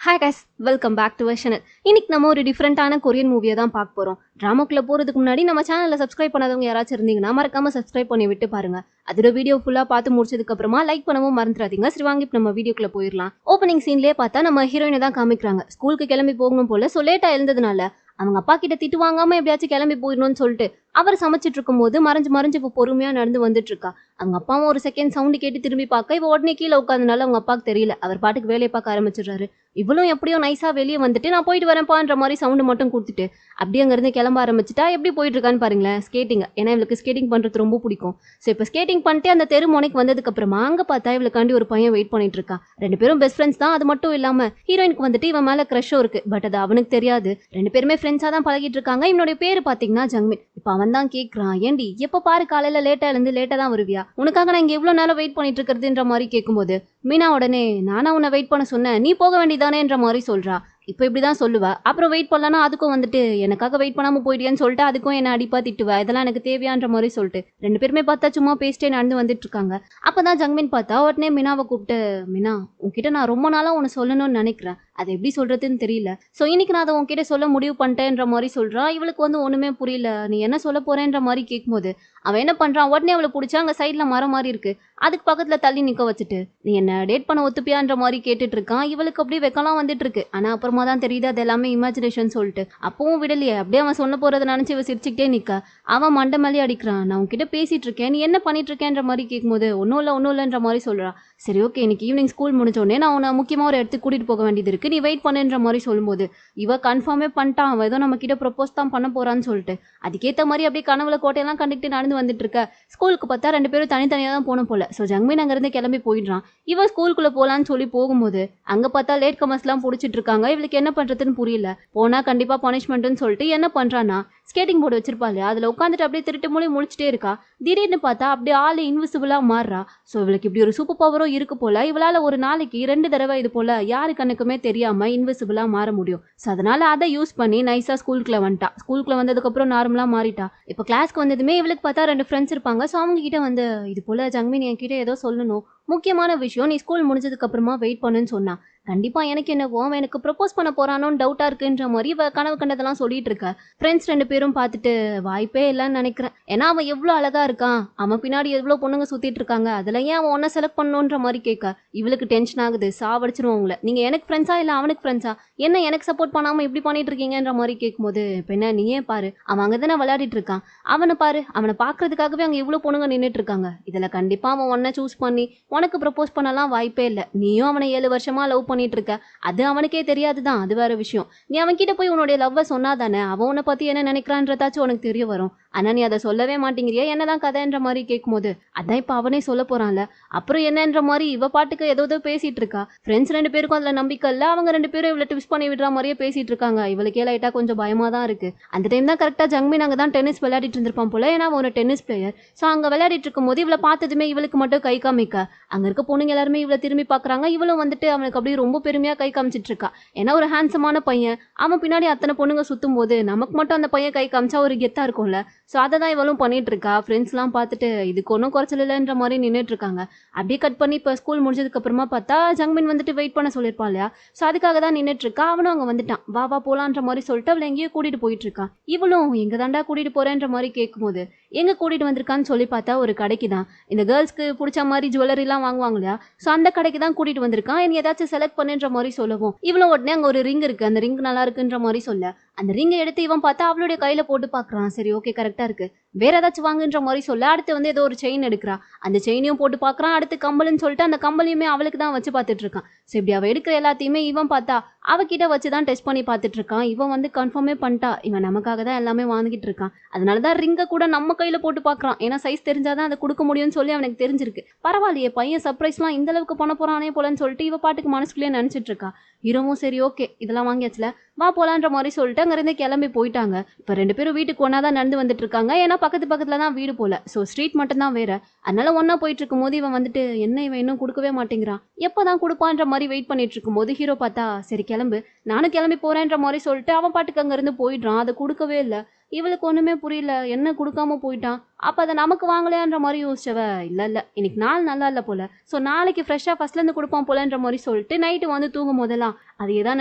Hi guys, welcome back to our channel. இன்னைக்கு நம்ம ஒரு டிஃப்ரெண்டான கொரியன் மூவியை தான் பார்க்க போகிறோம். ட்ராமாக்குள்ளே போகிறதுக்கு முன்னாடி நம்ம சேனலில் சப்ஸ்கிரைப் பண்ணாதவங்க யாராச்சும் இருந்தீங்கன்னா மறக்காம சப்ஸ்கிரைப் பண்ணி விட்டு பாருங்க. அதோட வீடியோ ஃபுல்லாக பார்த்து முடிச்சதுக்கப்புறமா லைக் பண்ணவும் மறந்துடாதீங்க. சரி, வாங்கி நம்ம வீடியோக்குள்ளே போயிடலாம். ஓப்பனிங் சீன்லேயே பார்த்தா நம்ம ஹீரோயினை தான் காமிக்கிறாங்க. ஸ்கூலுக்கு கிளம்பி போகணும் போல. ஸோ லேட்டாக எழுந்ததுனால அவங்க அப்பா கிட்ட திட்டு வாங்காம எப்படியாச்சும் கிளம்பி போயிடணும்னு சொல்லிட்டு அவர் சமைச்சிட்டு இருக்கும் போது மறைஞ்சு இப்போ பொறுமையா நடந்து வந்துட்டு இருக்கா. அவங்க அப்பாவும் ஒரு செகண்ட் சவுண்டு கேட்டு திரும்பி பார்க்க இவ உடனே கீழே உட்காந்தனால அவங்க அப்பாவுக்கு தெரியல. அவர் பாட்டுக்கு வேலையை பார்க்க ஆரம்பிச்சிடுறாரு. இவளும் எப்படியோ நைஸா வெளியே வந்துட்டு நான் போயிட்டு வரேன்ப்பான்ற மாதிரி சவுண்டு மட்டும் கொடுத்துட்டு அப்படியே அங்கிருந்து கிளம்ப ஆரம்பிச்சுட்டா. எப்படி போயிட்டு இருக்கான்னு பாருங்களேன், ஸ்கேட்டிங். ஏன்னா இவளுக்கு ஸ்கேட்டிங் பண்றது ரொம்ப பிடிக்கும். ஸோ இப்போ ஸ்கேட்டிங் பண்ணிட்டு அந்த தெரு முனைக்கு வந்ததுக்கு அப்புறமா அங்க பார்த்தா இவளுக்காண்டி ஒரு பையன் வெயிட் பண்ணிட்டு இருக்கா. ரெண்டு பேரும் பெஸ்ட் ஃப்ரெண்ட்ஸ் தான். அது மட்டும் இல்லாம ஹீரோயினுக்கு வந்துட்டு இவன் மேல க்ரஷும் இருக்கு. பட் அது அவனுக்கு தெரியாது. ரெண்டு பேருமே ஃப்ரெண்ட்ஸா தான் பழகிட்டு இருக்காங்க. இவனுடைய பேரு பாத்தீங்கன்னா ஜங்மின். இப்போ அவன் தான் கேட்கறான், ஏண்டி எப்ப பாரு காலையில லேட்டா இருந்து லேட்டா தான் வருவியா, உனக்காக நான் இங்க எவ்வளவு நேரம் வெயிட் பண்ணிட்டு இருக்கிறதுன்ற மாதிரி கேட்கும்போது மீனா உடனே நானா உன்னை வெயிட் பண்ண சொன்னேன், நீ போக வேண்டியதானேன்ற மாதிரி சொல்றா. இப்போ இப்படிதான் சொல்லுவா. அப்புறம் வெயிட் பண்ணலன்னா அதுக்கும் வந்துட்டு எனக்காக வெயிட் பண்ணாம போயிட்டியான்னு சொல்லிட்டு அதுக்கும் என்ன அடிப்பா திட்டுவா. இதெல்லாம் எனக்கு தேவையான்ற மாதிரி சொல்லிட்டு ரெண்டு பேருமே பார்த்தா சும்மா பேசிட்டே நடந்து வந்துட்டு இருக்காங்க. அப்பதான் ஜங்மின் பார்த்தா உடனே மீனாவை கூப்பிட்டு, மீனா உன்கிட்ட நான் ரொம்ப நாளா உன்னை சொல்லணும்னு நினைக்கிறேன், அது எப்படி சொல்றதுன்னு தெரியல. ஸோ இன்னைக்கு நான் அதை உன்கிட்ட சொல்ல முடிவு பண்ணிட்டேன்ற மாதிரி சொல்றா. இவளுக்கு வந்து ஒண்ணுமே புரியல. நீ என்ன சொல்ல போறேன்ற மாதிரி கேட்கும்போது அவன் என்ன பண்றான், உடனே அவளை பிடிச்சா அங்க சைட்ல மரம் மாதிரி இருக்கு, அதுக்கு பக்கத்துல தள்ளி நிக்க வச்சுட்டு நீ என்ன டேட் பண்ண ஒத்துப்பியான்ற மாதிரி கேட்டுட்டு இருக்கான். இவளுக்கு அப்படியே வெக்கலாம் வந்துட்டு இருக்கு. ஆனா அப்புறமா தான் தெரியுது அது எல்லாமே இமேஜினேஷன் சொல்லிட்டு. அப்பவும் விடலையே. அப்படியே அவன் சொன்ன போறதை நினைச்சு இவ சிரிச்சுக்கிட்டே நிக்க அவன் மண்டை மேலே அடிக்கிறான். நான் உன்கிட்ட பேசிட்டு இருக்கேன், நீ என்ன பண்ணிட்டு இருக்கேன்ற மாதிரி கேட்கும்போது ஒன்னும் இல்லைன்ற மாதிரி சொல்றா. சரி, ஓகே, இன்னைக்கு ஈவினிங் ஸ்கூல் முடிஞ்சோடனே நான் உன்னை முக்கியமா ஒரு இடத்துக்கு கூட்டிட்டு போக வேண்டியது இருக்கு, நீ வெயிட் பண்ணுன்ற மாதிரி சொல்லும்போது இவ கன்ஃபார்மே பண்ணிட்டான். அவன் ஏதோ நம்ம கிட்ட ப்ரொபோஸ் தான் பண்ண போறான்னு சொல்லிட்டு அதுக்கேற்ற மாதிரி அப்படியே கனவுல கோட்டையெல்லாம் கண்டுக்கிட்டு நடந்து வந்துட்டு இருக்க. ஸ்கூலுக்கு பார்த்தா ரெண்டு பேரும் தனித்தனியாக தான் போன போல. ஸோ ஜங்மின் அங்கிருந்து கிளம்பி போயிடுறான். இவன் ஸ்கூலுக்குள்ள போலான்னு சொல்லி போகும்போது அங்க பார்த்தா லேட் கமர்ஸ்லாம் பிடிச்சிட்டு இருக்காங்க. இவளுக்கு என்ன பண்றதுன்னு புரியல. போனா கண்டிப்பா பனிஷ்மெண்ட்னு சொல்லிட்டு என்ன பண்றான்னா ஸ்கேட்டிங் போர்டு வச்சிருப்பா இல்லையா, அதுல உட்காந்துட்டு அப்படியே திருட்டு மூலி முழிச்சிட்டே இருக்கா. திடீர்னு பார்த்தா அப்படியே ஆளு இன்விசிபிளா மாறுறா. ஸோ இவளுக்கு இப்படி ஒரு சூப்பர் பவரும் இருக்கு போல. இவளால ஒரு நாளைக்கு 2 தடவை இது போல யாரு கண்ணுக்குமே தெரியாம இன்விசிபிளா மாற முடியும். ஸோ அதனால அதை யூஸ் பண்ணி நைஸா ஸ்கூலுக்குள்ள வந்துட்டா. ஸ்கூலுக்குள்ள வந்ததுக்கு அப்புறம் நார்மலா மாறிட்டா. இப்போ கிளாஸ்க்கு வந்ததுமே இவளுக்கு பார்த்தா 2 ஃப்ரெண்ட்ஸ் இருப்பாங்க. ஸோ அவங்க கிட்ட வந்து இது போல ஜங்மின் என்கிட்ட ஏதோ சொல்லணும், முக்கியமான விஷயம், நீ ஸ்கூல் முடிஞ்சதுக்கு அப்புறமா வெயிட் பண்ணுன்னு சொன்னா. கண்டிப்பா எனக்கு என்னவோ அவன் எனக்கு ப்ரப்போஸ் பண்ண போறானோன்னு டவுட்டா இருக்குன்ற மாதிரி இவ கனவு கண்டதெல்லாம் சொல்லிட்டு இருக்க. ஃப்ரெண்ட்ஸ் 2 பேரும் பார்த்துட்டு வாய்ப்பே இல்லைன்னு நினைக்கிறேன். ஏன்னா அவன் எவ்வளோ அழகா இருக்கான், அவன் பின்னாடி எவ்வளோ பொண்ணுங்க சுத்திட்டு இருக்காங்க, அதுல ஏன் அவன் ஒன்ன செலக்ட் பண்ணணுன்ற மாதிரி கேட்க இவளுக்கு டென்ஷன் ஆகுது. சாவடிச்சிரும் உங்களை, நீங்க எனக்கு ஃப்ரெண்ட்ஸா இல்ல அவனுக்கு ஃப்ரெண்ட்ஸா, என்ன எனக்கு சப்போர்ட் பண்ணாம இப்படி பண்ணிட்டு இருக்கீங்கன்ற மாதிரி கேட்கும்போது என்ன நீயே பாரு, அவன் அங்கதானே விளையாடிட்டு இருக்கான், அவனை பாரு, அவனை பாக்குறதுக்காகவே அங்க இவ்வளவு பொண்ணுங்க நின்றுட்டு இருக்காங்க, இதுல கண்டிப்பா அவன் ஒன்ன சூஸ் பண்ணி உனக்கு ப்ரப்போஸ் பண்ணலாம் வாய்ப்பே இல்லை. நீயும் அவனை 7 வருஷமா லவ் பண்ணிட்டு இருக்க, அது அவனுக்கே தெரியாதுதான், அது வேற விஷயம். நீ அவன் கிட்ட போய் உன்னுடைய லவ்வை சொன்னாதானே அவன் உன்னை பத்தி என்ன நினைக்கிறான்றதாச்சும் உனக்கு தெரிய வரும். ஆனா நீ அதை சொல்லவே மாட்டேங்கிறியா, என்னதான் கதைன்ற மாதிரி கேட்கும்போது அதான் இப்ப அவனே சொல்ல போறான்ல, அப்புறம் என்னன்ற மாதிரி இவ பாட்டுக்கு ஏதோ பேசிட்டு இருக்கா. ஃப்ரெண்ட்ஸ் 2 பேருக்கும் அதுல நம்பிக்கை இல்ல. அவங்க 2 பேரும் இவளை ட்விஸ்ட் பண்ணி விடுற மாதிரியே பேசிட்டு இருக்காங்க. இவளுக்கே லைட்டா கொஞ்சம் பயமா தான் இருக்கு. அந்த டைம் தான் கரெக்டா ஜங்மின் அங்க தான் டென்னிஸ் விளையாடிட்டு இருந்திருப்பான் போல. ஏன்னா அவன் ஒரு டென்னிஸ் பிளேயர். ஸோ அங்க விளையாடிட்டு இருக்கும் போது இவளை பார்த்ததுமே இவளுக்கு மட்டும் கை காமிக்க அங்க இருக்க பொண்ணுங்க எல்லாருமே இவளை திரும்பி பாக்குறாங்க. இவளும் வந்துட்டு அவனுக்கு அப்படியே ரொம்ப பெருமையா கை காமிச்சிட்டு இருக்கா. ஏன்னா ஒரு ஹேண்ட்ஸமான பையன், அவன் பின்னாடி அத்தனை பொண்ணுங்க சுத்தும் போது நமக்கு மட்டும் அந்த பையன் கை காமிச்சா ஒரு கெத்தா இருக்கும்ல. ஸோ அதை தான் இவளும் பண்ணிட்டு இருக்கா. ஃப்ரெண்ட்ஸ் எல்லாம் பார்த்துட்டு இதுக்கு ஒன்றும் குறைச்சல் இல்லைன்ற மாதிரி நின்றுட்டு இருக்காங்க. அப்படியே கட் பண்ணி இப்போ ஸ்கூல் முடிஞ்சதுக்கு அப்புறமா பார்த்தா ஜங்மின் வந்துட்டு வெயிட் பண்ண சொல்லியிருப்பான் இல்லையா, ஸோ அதுக்காக தான் நின்றுட்டு இருக்கா. அவனும் அங்கே வந்துட்டான். வா வா போலான்ற மாதிரி சொல்லிட்டு அவளை எங்கேயோ கூட்டிட்டு போயிட்டு இருக்கான். இவளும் எங்க தாண்டா கூட்டிட்டு போறேன்ற மாதிரி கேட்கும்போது எங்க கூட்டிட்டு வந்திருக்கான்னு சொல்லி பார்த்தா ஒரு கடைக்கு தான். இந்த கேர்ள்ஸ்க்கு பிடிச்ச மாதிரி ஜுவல்லரிலாம் வாங்குவாங்க இல்லையா, ஸோ அந்த கடைக்கு தான் கூட்டிட்டு வந்திருக்கான். நீ ஏதாச்சும் செலக்ட் பண்ணுன்ற மாதிரி சொல்லவும் இவ்வளோ உடனே அங்கே ஒரு ரிங் இருக்கு, அந்த ரிங் நல்லா இருக்குன்ற மாதிரி சொல்ல அந்த ரிங்கை எடுத்து இவன் பார்த்தா அவளுடைய கையில போட்டு பார்க்கறான். சரி, ஓகே, கரெக்டா இருக்கு, வேற ஏதாச்சும் வாங்குன்ற மாதிரி சொல்ல அடுத்து வந்து ஏதோ ஒரு செயின் எடுக்கிறா. அந்த செயினையும் போட்டு பார்க்கறான். அடுத்து கம்பல்னு சொல்லிட்டு அந்த கம்பலையுமே அவளுக்கு தான் வச்சு பார்த்துட்டு இருக்கான். ஸோ இப்படி அவ எடுக்கிற எல்லாத்தையுமே இவன் பார்த்தா அவகிட்ட வச்சு தான் டெஸ்ட் பண்ணி பார்த்துட்டு இருக்கான். இவன் வந்து கன்ஃபார்மே பண்ணிட்டா இவன் நமக்காக தான் எல்லாமே வாங்கிட்டு இருக்கான். அதனாலதான் ரிங்கை கூட நம்ம கையில போட்டு பார்க்கறான். ஏன்னா சைஸ் தெரிஞ்சாதான் அதை கொடுக்க முடியும்னு சொல்லி அவனுக்கு தெரிஞ்சிருக்கு. பரவாயில்லையே, பையன் சர்ப்ரைஸ்லாம் இந்த அளவுக்கு பண்ண போறானே போலன்னு சொல்லிட்டு இவ பாட்டுக்கு மனசுக்குள்ளேயே நினைச்சிட்டு இருக்கா. ஹீரோவும் சரி, ஓகே, இதெல்லாம் வாங்கியாச்சுல, வா போலான்ற மாதிரி சொல்லிட்டு அங்கிருந்து கிளம்பி போயிட்டாங்க. இப்போ 2 பேரும் வீட்டுக்கு ஒன்னா தான் நடந்து வந்துட்டு இருக்காங்க. ஏன்னா பக்கத்துல தான் வீடு போல. ஸோ ஸ்ட்ரீட் மட்டும் தான் வேற. அதனால ஒன்னா போயிட்டு இருக்கும் போது இவன் வந்துட்டு என்ன இவன் இன்னும் கொடுக்கவே மாட்டேங்கிறான், எப்பதான் கொடுப்பான்ற மாதிரி வெயிட் பண்ணிட்டு இருக்கும் போது ஹீரோ பார்த்தா சரி கிளம்பு, நானும் கிளம்பி போறேன்ற மாதிரி சொல்லிட்டு அவன் பாட்டுக்கு அங்க இருந்து போயிடுறான். அதை கொடுக்கவே இல்லை. இவளுக்கு ஒண்ணுமே புரியல, என்ன கொடுக்காம போயிட்டான். அப்ப அத நமக்கு வாங்கலையான்ற மாரி யோசிச்சவ, இல்ல இன்னைக்கு நாள் நல்லா இல்ல போல. சோ நாளைக்கு ஃப்ரெஷ்ஷா ஃபர்ஸ்ட்ல இருந்து குடுப்பான் போலன்ற மாரி சொல்லிட்டு நைட்டு வந்து தூங்கும் போதெல்லாம் அதையே தான்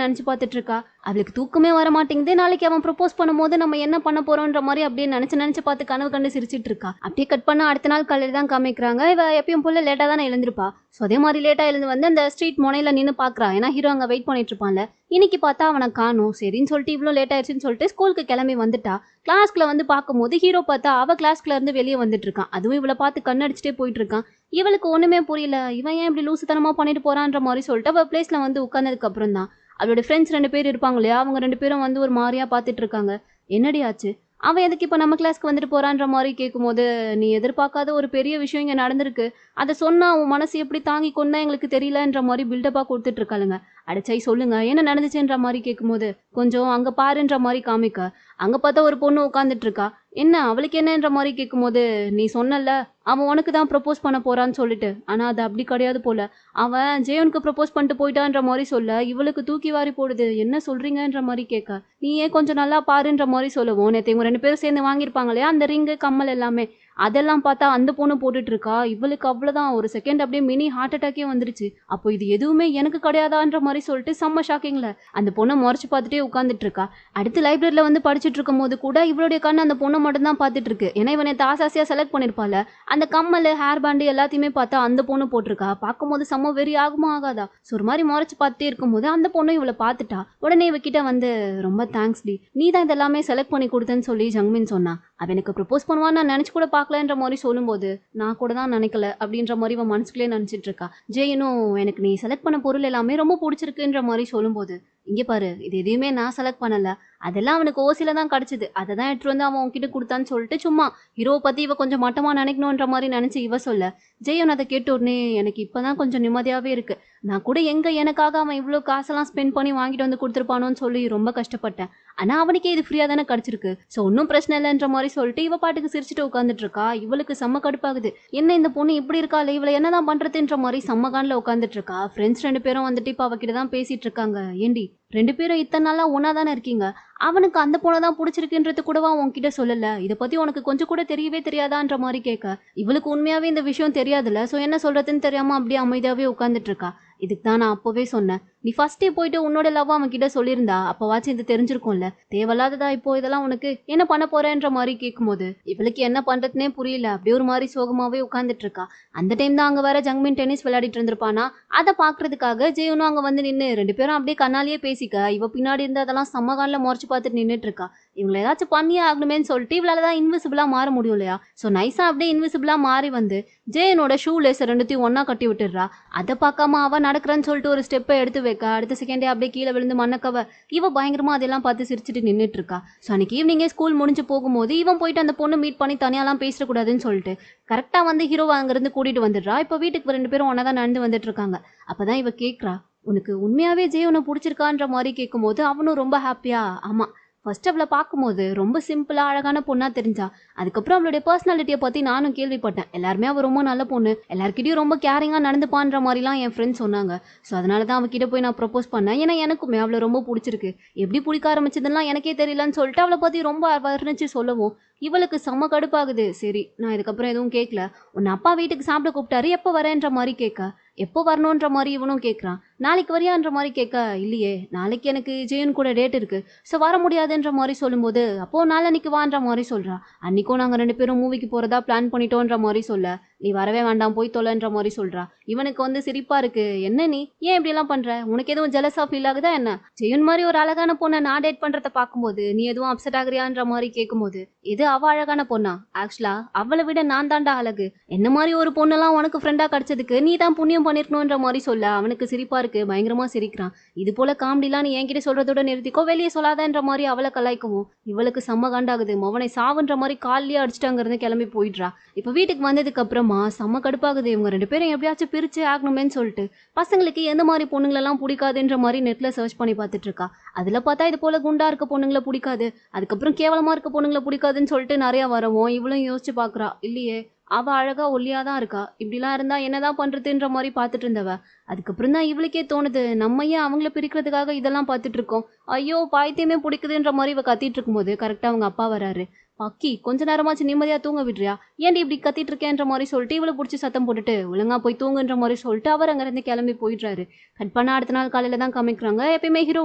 நெனச்சு பார்த்துட்டு இருக்கா. அவளுக்கு தூக்கமே வர மாட்டேங்குது. நாளைக்கு அவன் ப்ரொபோஸ் பண்ணும்போது நம்ம என்ன பண்ண போறோம்ன்ற மாரி அப்படியே நெனச்சு பார்த்து கனவு கண்டு சிரிச்சிட்டு இருக்கா. அப்படியே கட் பண்ணா அடுத்த நாள் காலையில தான் காமிக்கிறாங்க. இவ எப்பயும் போல லேட்டா தானே எழுந்திருப்பா. சோ அதே மாதிரி லேட்டா எழுந்து வந்து அந்த ஸ்ட்ரீட் முனையில நின்னு பாக்குறா. ஏன்னா ஹீரோ அங்க வெயிட் பண்ணிட்டு இருப்பான்ல. இன்னைக்கு பார்த்தா அவனை காணோம். சரின்னு சொல்லிட்டு இவ்வளோ லேட் ஆயிடுச்சுன்னு சொல்லிட்டு ஸ்கூலுக்கு கிளம்பி வந்துட்டா. கிளாஸ்க்குள்ள வந்து பார்க்கும்போது ஹீரோ பார்த்தா அவ கிளாஸ்க்குள்ள இருந்து வெளியே வந்துட்டு இருக்கான். அதுவும் இவளை பார்த்து கண்ணடிச்சுட்டே போயிட்டு இருக்கான். இவளுக்கு ஒண்ணுமே புரியல. இவன் ஏன் இப்படி லூசுத்தனமா பண்ணிட்டு போறான்ற மாதிரி சொல்லிட்டு அவ பிளேஸ்ல வந்து உட்கார்ந்ததுக்கு அப்புறம் தான் அவளோட ஃப்ரெண்ட்ஸ் 2 பேர் இருப்பாங்க இல்லையா, அவங்க 2 பேரும் வந்து ஒரு மாதிரியா பார்த்துட்டு இருக்காங்க. என்னடி ஆச்சு? அவன் எதுக்கு இப்ப நம்ம கிளாஸ்க்கு வந்துட்டு போறான்ற மாதிரி கேட்கும்போது, நீ எதிர்பார்க்காத ஒரு பெரிய விஷயம் இங்க நடந்திருக்கு. அதை சொன்னா உன் மனசு எப்படி தாங்கிக்கொண்டா எங்களுக்கு தெரியலன்ற மாதிரி பில்டப்பா கொடுத்துட்டு இருக்காளுங்க. அடச்சை சொல்லுங்க என்ன நடந்துச்சுன்ற மாதிரி கேட்கும்போது, கொஞ்சம் அங்க பாருன்ற மாதிரி காமிக்க, அங்க பார்த்தா ஒரு பொண்ணு உட்காந்துட்டு இருக்கா. என்ன அவளுக்கு என்னன்ற மாதிரி கேட்கும்போது, நீ சொன்னல அவன் உனக்கு தான் ப்ரப்போஸ் பண்ண போறான்னு சொல்லிட்டு, ஆனா அது அப்படி கிடையாது போல. அவன் ஜெயனுக்கு ப்ரப்போஸ் பண்ணிட்டு போயிட்டான்ற மாதிரி சொல்ல இவளுக்கு தூக்கி வாரி போடுது. என்ன சொல்றீங்கன்ற மாதிரி கேட்க, நீ ஏன் கொஞ்சம் நல்லா பாருன்ற மாதிரி சொல்லவும், நேத்து இவங்க 2 பேரும் சேர்ந்து வாங்கியிருப்பாங்க இல்லையா அந்த ரிங்கு கம்மல் எல்லாமே, அதெல்லாம் பார்த்தா அந்த பொண்ணு போட்டுட்டு இருக்கா. இவளுக்கு அவ்வளவுதான் ஒரு செகண்ட் அப்படியே மினி ஹார்ட் அட்டாக்கே வந்துருச்சு. அப்போ இது எதுவுமே எனக்கு கிடையாதான்ற மாதிரி சொல்லிட்டு செம்ம ஷாக்கிங்ல அந்த பொண்ணை முறைச்சு பார்த்துட்டே உட்காந்துட்டு இருக்கா. அடுத்து லைப்ரரியில வந்து படிச்சுட்டு இருக்கும் போது கூட இவளுடைய கண் அந்த பொண்ணை மட்டும் தான் பார்த்துட்டு இருக்கு. ஏன்னா இவனை ஆசாசியா செலக்ட் பண்ணிருப்பால. அந்த கம்மல் ஹேர் பேண்டு எல்லாத்தையுமே பார்த்தா அந்த பொண்ணு போட்டிருக்கா. பார்க்கும்போது செம்ம வெறி ஆகுமா ஆகாதா. ஸோ ஒரு மாதிரி முறைச்சு பார்த்துட்டே இருக்கும்போது அந்த பொண்ணு இவளை பார்த்துட்டா. உடனே இவகிட்ட வந்து, ரொம்ப தேங்க்ஸ் டி, நீ தான் இதெல்லாமே செலக்ட் பண்ணி கொடுத்தேன்னு சொல்லி ஜங்மின் சொன்னா. அவன் எனக்கு ப்ரப்போஸ் பண்ணுவான்னு நான் நினைச்சு கூட பார்க்கலன்ற மாதிரி சொல்லும்போது, நான் கூட தான் நினைக்கல அப்படின்ற மாதிரி இவன் மனசுக்குள்ளே நினைச்சிட்டு இருக்கா. ஜெயனும் எனக்கு நீ செலக்ட் பண்ண பொருள் எல்லாமே ரொம்ப பிடிச்சிருக்குன்ற மாதிரி சொல்லும்போது, இங்க பாரு இது எதையுமே நான் செலக்ட் பண்ணல, அதெல்லாம் அவனுக்கு ஓசில தான் கிடைச்சது, அதை தான் எடுத்து வந்து அவன் உன்கிட்ட கொடுத்தான்னு சொல்லிட்டு சும்மா ஹீரோவை பத்தி இவ கொஞ்சம் மட்டமா நினைக்கணுன்ற மாதிரி நினைச்சு இவ சொல்ல, ஜெயன் அதை கேட்ட உடனே எனக்கு இப்பதான் கொஞ்சம் நிம்மதியாவே இருக்கு. நான் கூட எங்க எனக்காக அவன் இவ்வளோ காசெல்லாம் ஸ்பெண்ட் பண்ணி வாங்கிட்டு வந்து கொடுத்துருப்பானோன்னு சொல்லி ரொம்ப கஷ்டப்பட்டேன். ஆனா அவனுக்கே இது ஃப்ரீயா தானே கிடைச்சிருக்கு. ஸோ ஒன்றும் பிரச்சனை இல்லைன்ற மாதிரி சொல்லிட்டு இவ பாட்டுக்கு சிரிச்சுட்டு உட்காந்துட்டு இருக்கா. இவளுக்கு செம்ம கடுப்பாகுது. என்ன இந்த பொண்ணு இப்படி இருக்காள், இவளை என்னதான் பண்றதுன்ற மாதிரி செம்மகான்ல உட்காந்துட்டு இருக்கா. ஃப்ரெண்ட்ஸ் 2 பேரும் வந்துட்டு இப்ப அவகிட்ட தான் பேசிட்டு இருக்காங்க. ஏண்டி 2 பேரும் இத்தனை நாளா ஒன்னா தானே இருக்கீங்க, அவனுக்கு அந்த பொண்ணை தான் பிடிச்சிருக்குன்றது கூடவா உன்கிட்ட சொல்லல, இதை பத்தி உனக்கு கொஞ்சம் கூட தெரியவே தெரியாதான்ற மாதிரி கேட்க, இவளுக்கு உண்மையாவே இந்த விஷயம் தெரியாதுல்ல. ஸோ என்ன சொல்றதுன்னு தெரியாம அப்படியே அமைதியாவே உட்காந்துட்டு இருக்கா. இதுக்கு தான் நான் அப்பவே சொன்னேன், நீ ஃபர்ஸ்டே போயிட்டு உன்னோட லவ் அவன் கிட்ட சொல்லியிருந்தா அப்பவாச்சும் இது தெரிஞ்சிருக்கும்ல. தேவையில்லாததா இப்போ இதெல்லாம் உனக்கு என்ன பண்ண போறேன்ற மாதிரி கேட்கும்போது இவளுக்கு என்ன பண்றதுனே புரியல. அப்படியே ஒரு மாதிரி சோகமாவே உட்காந்துட்டு இருக்கா. அந்த டைம் தான் அங்க வேற ஜங்மின் டென்னிஸ் விளையாடிட்டு இருந்திருப்பானா. அதை பாக்குறதுக்காக ஜெயனும் அங்க வந்து நின்று 2 பேரும் அப்படியே கண்ணாலேயே பேசிக்க, இவ பின்னாடி இருந்து அதெல்லாம் சம்மகான்ல முறைச்சு பார்த்துட்டு நின்றுட்டு இருக்கா. இவங்களை ஏதாச்சும் பண்ணியே ஆகணுமேன்னு சொல்லிட்டு இவளாலதான் இன்விசிபிளா மாற முடியும் இல்லையா. ஸோ நைஸா அப்படியே இன்விசிபிளா மாறி வந்து ஜெயனோட ஷூ லேஸ் 2த்தையும் ஒன்னா கட்டி விட்டுடுறா. அதை பார்க்காம அவ நடக்கிறன்னு சொல்லிட்டு ஒரு ஸ்டெப்பை எடுத்து வைக்க, அடுத்த செகண்டே அப்படியே கீழே விழுந்து மண்ணக்கவ இவ பயங்கரமா அதெல்லாம் பார்த்து சிரிச்சுட்டு நின்றுட்டு இருக்கா. ஸோ அன்னைக்கு ஈவினிங்கே ஸ்கூல் முடிஞ்சு போகும்போது இவன் போயிட்டு அந்த பொண்ணு மீட் பண்ணி தனியாலாம் பேசக்கூடாதுன்னு சொல்லிட்டு கரெக்டா வந்து ஹீரோ அங்கிருந்து கூட்டிட்டு வந்துடுறா. இப்போ வீட்டுக்கு 2 பேரும் ஒன்னா தான் நடந்து வந்துட்டு இருக்காங்க. அப்பதான் இவ கேட்கறா, உனக்கு உண்மையாவே ஜெய் உன்னை பிடிச்சிருக்கான்ற மாதிரி கேட்கும்போது அவனும் ரொம்ப ஹாப்பியா, ஆமா ஃபர்ஸ்ட் அவளை பார்க்கும்போது ரொம்ப சிம்பிளா அழகான பொண்ணா தெரிஞ்சா. அதுக்கப்புறம் அவளுடைய பர்சனாலிட்டியை பத்தி நானும் கேள்விப்பட்டேன். எல்லாருமே அவ ரொம்ப நல்ல பொண்ணு, எல்லார்கிட்டயும் ரொம்ப கேரிங்கா நடந்துப்பான்ற மாதிரிலாம் என் ஃப்ரெண்ட்ஸ் சொன்னாங்க. ஸோ அதனாலதான் அவகிட்ட போய் நான் ப்ரப்போஸ் பண்ணேன். ஏன்னா எனக்குமே அவளை ரொம்ப பிடிச்சிருக்கு. எப்படி பிடிக்க ஆரம்பிச்சதுலாம் எனக்கே தெரியலன்னு சொல்லிட்டு அவளை பத்தி ரொம்ப வர்ணிச்சு சொல்லவும் இவளுக்கு செம்ம கடுப்பாகுது. சரி நான் இதுக்கப்புறம் எதுவும் கேட்கல. உன்னை அப்பா வீட்டுக்கு சாப்பிட கூப்பிட்டாரு, எப்போ வரேன்ற மாதிரி கேட்க, எப்போ வரணுன்ற மாதிரி இவனும் கேட்குறான். நாளைக்கு வரியான்ற மாதிரி கேட்க, இல்லையே நாளைக்கு எனக்கு ஜெயன் கூட டேட் இருக்கு, ஸோ வர முடியாதுன்ற மாதிரி சொல்லும்போது, அப்போ நாளைக்கு வான்ற மாதிரி சொல்றா. அன்னைக்கும் நாங்கள் 2 பேரும் மூவிக்கு போறதா பிளான் பண்ணிட்டோன்ற மாதிரி சொல்ல, நீ வரவே வேண்டாம் போய் தொலைன்ற மாதிரி சொல்றா. இவனுக்கு வந்து சிரிப்பா இருக்கு. என்ன நீ ஏன் இப்படி எல்லாம் பண்ற, உனக்கு எதுவும் ஜெலஸா ஃபீல் ஆகுதா என்ன? ஜெயன் மாதிரி ஒரு அழகான பொண்ணை நான் டேட் பண்றத பார்க்கும்போது நீ எதுவும் அப்செட் ஆகுறியான்ற மாதிரி கேட்கும்போது, இது அவ அழகான பொண்ணா? ஆக்சுவலா அவளை விட நான் தாண்டா அழகு. என்ன மாதிரி ஒரு பொண்ணெல்லாம் உனக்கு ஃப்ரெண்டா கிடைச்சதுக்கு நீ தான் புண்ணியம் பண்ணிருக்கணும்ன்ற மாதிரி சொல்ல அவனுக்கு சிரிப்பா இருக்கு. பயங்கரமா சிரிக்கிறான். இது போல காமெடிலாம் நீ என்கிட்ட சொல்றதோட நிறுத்திக்கோ, வெளியே சொல்லாதன்ற மாதிரி அவளை கலாய்க்கவும் இவளுக்கு செம்ம காண்டாகுது. மவனை சாவுன்ற மாதிரி காலிலேயே அடிச்சுட்டாங்கிறது கிளம்பி போயிடுறா. இப்ப வீட்டுக்கு வந்ததுக்கு அப்புறமா செம்ம கடுப்பாகுது. இவங்க 2 பேரும் எப்படியாச்சும் பிரிச்சு ஆகணுமேன்னு சொல்லிட்டு பசங்களுக்கு எந்த மாதிரி பொண்ணுங்களெல்லாம் பிடிக்காதுன்ற மாதிரி நெட்ல சர்ச் பண்ணி பார்த்துட்டு இருக்கா. அதுல பார்த்தா இது போல குண்டா இருக்க பொண்ணுங்களை பிடிக்காது, அதுக்கப்புறம் கேவலமா இருக்க பொண்ணுங்களை பிடிக்காதுன்னு சொல்லிட்டு நிறைய வரவும் இவளும் யோசிச்சு பாக்குறா. இல்லையே அவ அழகா ஒல்லியாதான் இருக்கா, இப்படிலாம் இருந்தா என்னதான் பண்றதுன்ற மாதிரி பார்த்துட்டு இருந்தவ அதுக்கப்புறம் தான் இவளுக்கே தோணுது, நம்ம ஏன் அவங்கள பிரிக்கிறதுக்காக இதெல்லாம் பார்த்துட்டு இருக்கோம், ஐயோ பாய்த்தியமே பிடிக்குதுன்ற மாதிரி இவ கத்திட்டு இருக்கும்போது கரெக்டா அவங்க அப்பா வராரு. பக்கி கொஞ்ச நேரமாச்சு நிம்மதியா தூங்க விடுறியா, ஏன்டி இப்படி கத்திட்டு இருக்கேன்ற மாதிரி சொல்லிட்டு இவளை பிடிச்சி சத்தம் போட்டுட்டு ஒழுங்கா போய் தூங்குன்ற மாதிரி சொல்லிட்டு அவர் அங்கிருந்து கிளம்பி போயிடுறாரு. கட் பண்ண அடுத்த நாள் காலையில தான் காமிக்கிறாங்க. எப்பயுமே ஹீரோ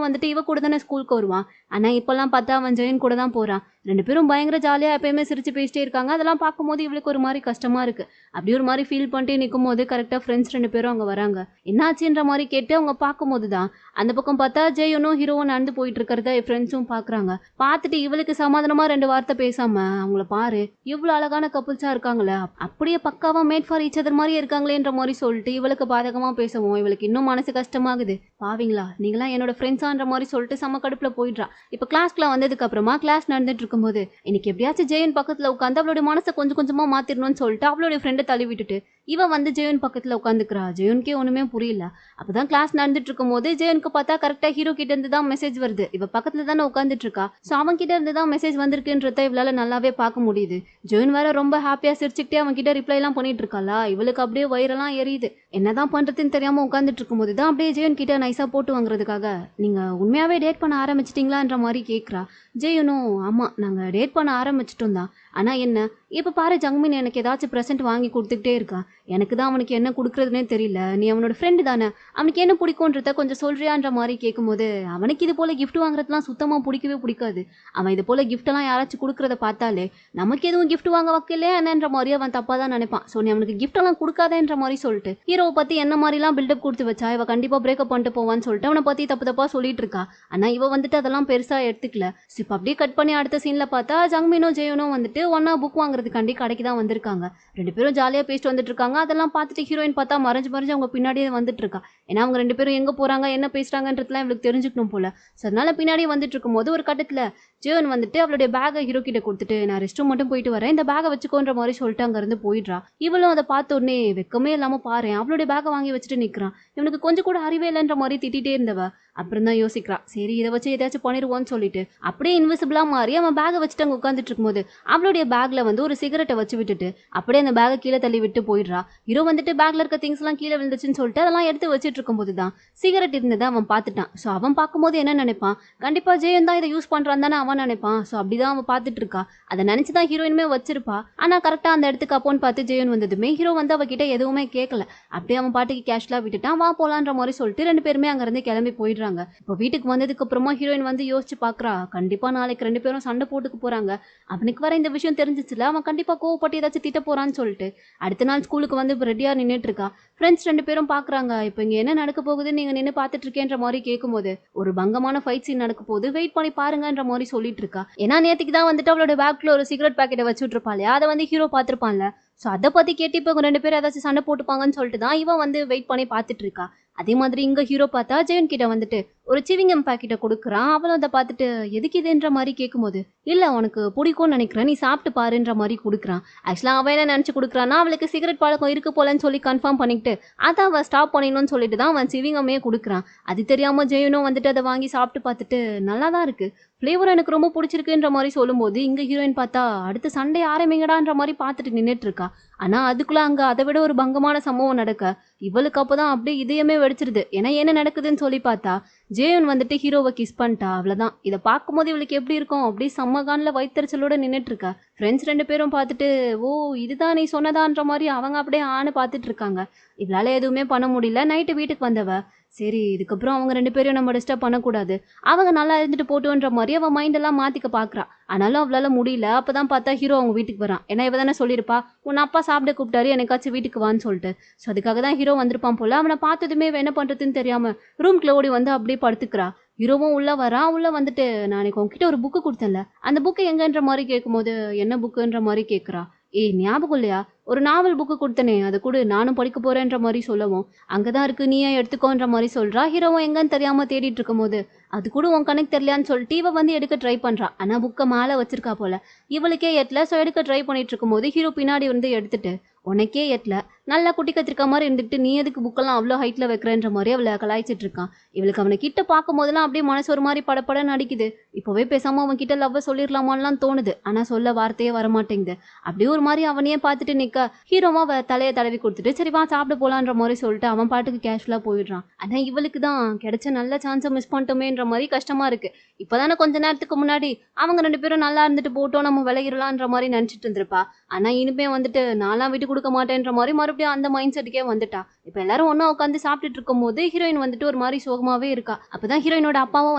வந்துட்டு இவ கூட தானே ஸ்கூலுக்கு வருவான். ஆனா இப்பெல்லாம் பார்த்தா அவன் ஜெயன் கூட தான் போறான். ரெண்டு பேரும் பயங்கர ஜாலியா எப்பயுமே சிரிச்சு பேசிட்டே இருக்காங்க. அதெல்லாம் பார்க்கும்போது இவளுக்கு ஒரு மாதிரி கஷ்டமா இருக்கு. அப்படி ஒரு மாதிரி ஃபீல் பண்ணிட்டு நிற்கும் போது கரெக்டா ஃப்ரெண்ட்ஸ் ரெண்டு பேரும் அங்க வராங்க. என்னாச்சுன்ற மாதிரி கேட்டு அவங்க பார்க்கும்போது தான் அந்த பக்கம் பார்த்தா ஜெயனும் ஹீரோவும் நடந்து போயிட்டு இருக்கிறத ஃப்ரெண்ட்ஸும் பாக்குறாங்க. பார்த்துட்டு இவளுக்கு சமாதானமா ரெண்டு வார்த்தை பேசாம அவங்கள பாரு இவ்வளவு அழகான கப்புள்ஸா இருக்காங்களே, அப்படியே பக்காவா மேட் ஃபார் ஈச் அதர் மாதிரியே இருக்காங்களேன்ற மாதிரி சொல்லிட்டு இவளுக்கு பாதகமா பேசவும் இவளுக்கு இன்னும் மனசு கஷ்டமாகுது. பாவீங்களா நீங்களாம் என்னோட ஃப்ரெண்ட்ஸான்ற மாதிரி சொல்லிட்டு செம கடுப்புல போயிடுறா. இப்ப கிளாஸ்க்குள்ள வந்ததுக்கு அப்புறமா கிளாஸ் நடந்துட்டு இருக்கும்போது இன்னைக்கு எப்படியாச்சும் ஜெயன் பக்கத்துல உட்காந்து அவளோட மனசை கொஞ்சம் கொஞ்சமா மாத்திரணும்னு சொல்லிட்டு அவளோட ஃப்ரெண்டை தள்ளி விட்டுட்டு இவ வந்து ஜெயன் பக்கத்துல உட்காந்துக்கிறா. ஜெயனுக்கே ஒண்ணுமே புரியல. அப்பதான் கிளாஸ் நடந்துட்டு இருக்கும் போது ஜெயனுக்கு பார்த்தா கரெக்டா ஹீரோ கிட்ட இருந்து தான் மெசேஜ் வருது. இவ பக்கத்துல தானே உட்காந்துட்டு இருக்கா. சோ அவன் கிட்ட இருந்து தான் மெசேஜ் வந்திருக்குன்றத இவளால நல்லாவே பார்க்க முடியுது. ஜெயன் வேற ரொம்ப ஹாப்பியா சிரிச்சுக்கிட்டே அவன் கிட்ட ரிப்ளை எல்லாம் பண்ணிட்டு இருக்காளா. இவளுக்கு அப்படியே வயிறெல்லாம் எரியுது. என்னதான் பண்றதுன்னு தெரியாம உட்காந்துட்டு இருக்கும் போது தான் அப்படியே ஜெயன் கிட்ட நைஸா போட்டு வாங்குறதுக்காக நீங்க உண்மையாவே டேட் பண்ண ஆரம்பிச்சிட்டீங்களான்ற மாதிரி கேட்கறா. ஜெயனும் ஆமா நாங்க டேட் பண்ண ஆரம்பிச்சிட்டோம் தான், ஆனா என்ன இப்ப பாரு ஜங்மின் எனக்கு ஏதாச்சும் ப்ரெசென்ட் வாங்கி கொடுத்துக்கிட்டே இருக்கான். எனக்கு தான் அவனுக்கு என்ன கொடுக்குறதுனே தெரியல. நீ அவனோட ஃப்ரெண்டு தானே, அவனுக்கு என்ன பிடிக்கும்ன்றத கொஞ்சம் சொல்றியான்ற மாதிரி கேட்கும்போது அவனுக்கு இது போல கிஃப்ட் வாங்குறதுலாம் சுத்தமா பிடிக்கவே பிடிக்காது. அவன் இது போல கிஃப்ட் எல்லாம் யாராச்சும் கொடுக்குறத பார்த்தாலே நமக்கு எதுவும் கிஃப்ட் வாங்க வைக்கல என்னன்ற மாதிரி அவன் தப்பா தான் நினைப்பான். ஸோ நீ அவனுக்கு கிஃப்ட் எல்லாம் கொடுக்காதேன்ற மாதிரி சொல்லிட்டு ஹீரோவை பத்தி என்ன மாதிரிலாம் பில்டப் கொடுத்து வச்சா இவ கண்டிப்பா பிரேக்கப் பண்ணிட்டு போவான்னு சொல்லிட்டு அவனை பத்தி தப்பு தப்பா சொல்லிட்டு இருக்கா. ஆனா இவ வந்துட்டு அதெல்லாம் பெருசா எடுத்துக்கல. இப்ப அப்படியே கட் பண்ணி அடுத்த சீன்ல பார்த்தா ஜங்மினும் ஜெயனும் வந்துட்டு ஒன்னா புக் வாங்குறதுக்காண்டி கடைக்கு தான் வந்திருக்காங்க. ரெண்டு பேரும் ஜாலியா பேசிட்டு வந்துட்டு இருக்காங்க. அதெல்லாம் பார்த்துட்டு ஹீரோயின் பார்த்தா மறைஞ்சு மறைஞ்சு அவங்க பின்னாடியே வந்துட்டு இருக்கா. ஏன்னா அவங்க ரெண்டு பேரும் எங்க போறாங்க என்ன பேசுறாங்கன்றதுலாம் இவளுக்கு தெரிஞ்சுக்கணும் போல. ஸோ அதனால பின்னாடியே வந்துட்டு இருக்கும் போது ஒரு கட்டத்துல ஜெயன் வந்துட்டு அவளுடைய பேகை ஹீரோ கிட்ட கொடுத்துட்டு நான் ரெஸ்ட் ரூம் மட்டும் போயிட்டு வரேன், இந்த பேகை வச்சுக்கோன்ற மாதிரி சொல்லிட்டு அங்க இருந்து போயிடுறா. இவளும் அதை பார்த்த உடனே வெக்கமே இல்லாம பாரு அவளுடைய பேகை வாங்கி வச்சுட்டு நிக்கிறான். இவனுக்கு கொஞ்சம் கூட அறிவே இல்லைன்ற மாதிரி திட்டிகிட்டே இருந்தவ அப்புறம் தான் யோசிக்கிறா சரி இதை வச்சு ஏதாச்சும் பண்ணிடுவோன்னு சொல்லிட்டு அப்படியே இன்விசிபிளா மாறி அவன் பேகை வச்சுட்டு அங்க உட்காந்துட்டு இருக்கும்போது அவளுடைய பேக்ல வந்து ஒரு சிகரெட்டை வச்சு விட்டுட்டு அப்படியே அந்த பேகை கீழே தள்ளி விட்டு போயிடுறா. ஹீரோ வந்துட்டு பேக்ல இருக்க திங்ஸ் எல்லாம் கீழே விழுந்துச்சுன்னு சொல்லிட்டு அதெல்லாம் எடுத்து வச்சுட்டு இருக்கும்போது தான் சிகரெட் இருந்ததை அவன் பார்த்துட்டான். ஸோ அவன் பார்க்கும்போது என்ன நினைப்பான், கண்டிப்பா ஜெயன் தான் இதை யூஸ் பண்றான் தானே அவன் நினைப்பான். ஸோ அப்படிதான் அவன் பார்த்துட்டு இருக்கா. அதை நினைச்சுதான் ஹீரோயினுமே வச்சிருப்பா. ஆனா கரெக்டா அந்த இடத்துக்கு அப்போன்னு பார்த்து ஜெயன் வந்ததுமே ஹீரோ வந்து அவகிட்ட எதுவுமே கேட்கல. அப்படியே அவன் பாட்டுக்கு கேஷ்லாம் விட்டுட்டான். வா போலான்ற மாதிரி சொல்லிட்டு ரெண்டு பேருமே அங்க இருந்து கிளம்பி போயிடுறாங்க. இப்போ வீட்டுக்கு வந்ததுக்கு அப்புறமா ஹீரோயின் வந்து யோசிச்சு பாக்குறா கண்டிப்பா நாளைக்கு ரெண்டு பேரும் சண்டை போட்டுக்கு போறாங்க. அவனுக்கு வர இந்த விஷயம் தெரிஞ்சிச்சுல அவன் கண்டிப்பா கோவப்பட்டு ஏதாச்சும் திட்ட போறான்னு சொல்லிட்டு அடுத்த நாள் ஸ்கூலுக்கு வந்து ரெடியா நின்றுட்டு இருக்கா. ஃப்ரெண்ட்ஸ் ரெண்டு பேரும் பாக்குறாங்க இப்போ இங்க என்ன நடக்க போகுதுன்னு நீங்க நின்று பார்த்துட்டு இருக்கேன்ற மாதிரி கேட்கும்போது ஒரு பங்கமான ஃபைட் சீன் நடக்க போகுது, வெயிட் பண்ணி பாருங்கன்ற மாதிரி சொல்லிட்டு இருக்கா. ஏன்னா நேற்றுக்கு தான் வந்துட்டு அவளோட பேக்ல ஒரு சிகரெட் பாக்கெட்டை வச்சுட்டு இருப்பாள், அதை வந்து ஹீரோ பார்த்துருப்பான்ல. ஸோ அதை பத்தி கேட்டு இப்போ ரெண்டு பேரும் ஏதாச்சும் சண்டை போட்டுப்பாங்கன்னு சொல்லிட்டு தான் இவன் வந்து வெயிட் பண்ணி பார்த்துட்டு இருக்கா. அதே மாதிரி இங்க ஹீரோ பார்த்தா ஜெயன் கிட்ட வந்துட்டு ஒரு சிவிங்கம் பாக்கெட்டை கொடுக்குறான். அவளும் அதை பார்த்துட்டு எதுக்கு இதுன்ற மாதிரி கேட்கும்போது இல்ல உனக்கு பிடிக்கும்னு நினைக்கிறேன் நீ சாப்பிட்டு பாருன்ற மாதிரி கொடுக்குறான். ஆக்சுவலா அவன் என்ன நினைச்சு கொடுக்குறான்னா அவளுக்கு சிகரெட் பழக்கம் இருக்கு போலன்னு சொல்லி கன்ஃபார்ம் பண்ணிட்டு அதை அவன் ஸ்டாப் பண்ணிடணும்னு சொல்லிட்டு தான் அவன் சிவிங்கமே கொடுக்குறான். அது தெரியாம ஜெயனும் வந்துட்டு அதை வாங்கி சாப்பிட்டு பார்த்துட்டு நல்லா தான் இருக்கு, ஃப்ளேவர் எனக்கு ரொம்ப பிடிச்சிருக்குன்ற மாதிரி சொல்லும்போது இங்க ஹீரோயின் பார்த்தா அடுத்த சண்டே ஆரம்பிங்கடான்ற மாதிரி பார்த்துட்டு நின்றுட்டு இருக்கா. ஆனா அதுக்குள்ள அங்க அதை விட ஒரு பங்கமான சம்பவம் நடக்க இவளுக்கு அப்பதான் அப்படியே இதயமே வெடிச்சிருது. ஏன்னா என்ன நடக்குதுன்னு சொல்லி பார்த்தா ஜெயன் வந்துட்டு ஹீரோவை கிஸ் பண்ணிட்டா. அவ்வளவுதான். இதை பார்க்கும்போது இவளுக்கு எப்படி இருக்கும், அப்படியே செம்மகான்ல வயிற்றுச்சலோட நின்றுட்டு இருக்கா. ஃப்ரெண்ட்ஸ் ரெண்டு பேரும் பார்த்துட்டு ஓ இதுதான் நீ சொன்னதான்ற மாதிரி அவங்க அப்படியே ஆணு பார்த்துட்டு இருக்காங்க. இவளால எதுவுமே பண்ண முடியல. நைட்டு வீட்டுக்கு வந்தவ சரி இதுக்கப்புறம் அவங்க ரெண்டு பேரும் நம்ம டிஸ்டர்ப் பண்ணக்கூடாது, அவங்க நல்லா இருந்துட்டு போட்டோன்ற மாதிரி அவன் மைண்டெல்லாம் மாற்றிக்க பார்க்குறா. ஆனாலும் அவளால முடியல. அப்பதான் பார்த்தா ஹீரோ அவங்க வீட்டுக்கு வரான். ஏன்னா இவ தானே சொல்லியிருப்பா உன் அப்பா சாப்பிட கூப்பிட்டாரு எனக்காச்சும் வீட்டுக்கு வான்னு சொல்லிட்டு. ஸோ அதுக்காக தான் ஹீரோ வந்திருப்பான் போல. அவனை பார்த்ததுமே என்ன பண்ணுறதுன்னு தெரியாம ரூம்குள்ள ஓடி வந்து அப்படியே படுத்துக்கிறா. ஹீரோவும் உள்ள வரா. உள்ள வந்துட்டு நான் எனக்கு உங்ககிட்ட ஒரு புக்கு கொடுத்தேன்ல அந்த புக்கு எங்கன்ற மாதிரி கேட்கும்போது என்ன புக்குன்ற மாதிரி கேட்குறா. ஏய் ஞாபகம் இல்லையா ஒரு நாவல் புக்கு கொடுத்தனே அதை கூட நானும் படிக்க போறேன்ற மாதிரி சொல்லவும் அங்கதான் இருக்கு நீயே எடுத்துக்கோன்ற மாதிரி சொல்றா. ஹீரோவும் எங்கன்னு தெரியாம தேடிட்டு இருக்கும் போது அது கூட உன் கணக்கு தெரியலான்னு சொல்லிட்டு இவ வந்து எடுக்க ட்ரை பண்றா. ஆனா புக்கை மேல வச்சிருக்கா போல, இவளுக்கே எட்டல. ஸோ எடுக்க ட்ரை பண்ணிட்டு இருக்கும் போது ஹீரோ பின்னாடி வந்து எடுத்துட்டு உனக்கே எட்டல, நல்லா குட்டி கத்திரிக்கா மாதிரி இருந்துட்டு நீ எதுக்கு புக்கெல்லாம் அவ்வளோ ஹைட்ல வைக்கிறன்ற மாதிரி அவளை கலாய்ச்சிட்டு இருக்கான். இவளுக்கு அவனை கிட்ட பார்க்கும் போதெல்லாம் அப்படியே மனசு ஒரு மாதிரி படப்படன்னு அடிக்குது. இப்போவே பேசாம அவன் கிட்ட லவ் சொல்லிடலாமான்லாம் தோணுது. ஆனா சொல்ல வார்த்தையே வரமாட்டேங்குது. அப்படியே ஒரு மாதிரி அவனையே பார்த்துட்டு நிக்க ஹீரோவா அவ தலையை தடவி கொடுத்துட்டு சரி வா சாப்பிட போலான்ற மாதிரி சொல்லிட்டு அவன் பாட்டுக்கு கேஷுவலா போயிடுறான். ஆனா இவளுக்கு தான் கிடைச்ச நல்ல சான்ஸை மிஸ் பண்ணிட்டோமேன்ற மாதிரி கஷ்டமா இருக்கு. இப்பதானே கொஞ்ச நேரத்துக்கு முன்னாடி அவங்க 2 பேரும் நல்லா இருந்துட்டு போட்டோம் நம்ம விளையிடலான்ற மாதிரி நினைச்சிட்டு இருந்திருப்பா. ஆனா இனிமே வந்துட்டு நான்லாம் விட்டு கொடுக்க மாட்டேன்ற மாதிரி மறுபடியும் அந்த மைண்ட் செட்டுக்கே வந்துட்டா. இப்ப எல்லாரும் ஒண்ணா உட்காந்து சாப்பிட்டுட்டு இருக்கும் போது ஹீரோயின் வந்துட்டு ஒரு மாதிரி சோகமாவே இருக்கா. அப்பதான் ஹீரோயினோட அப்பாவும்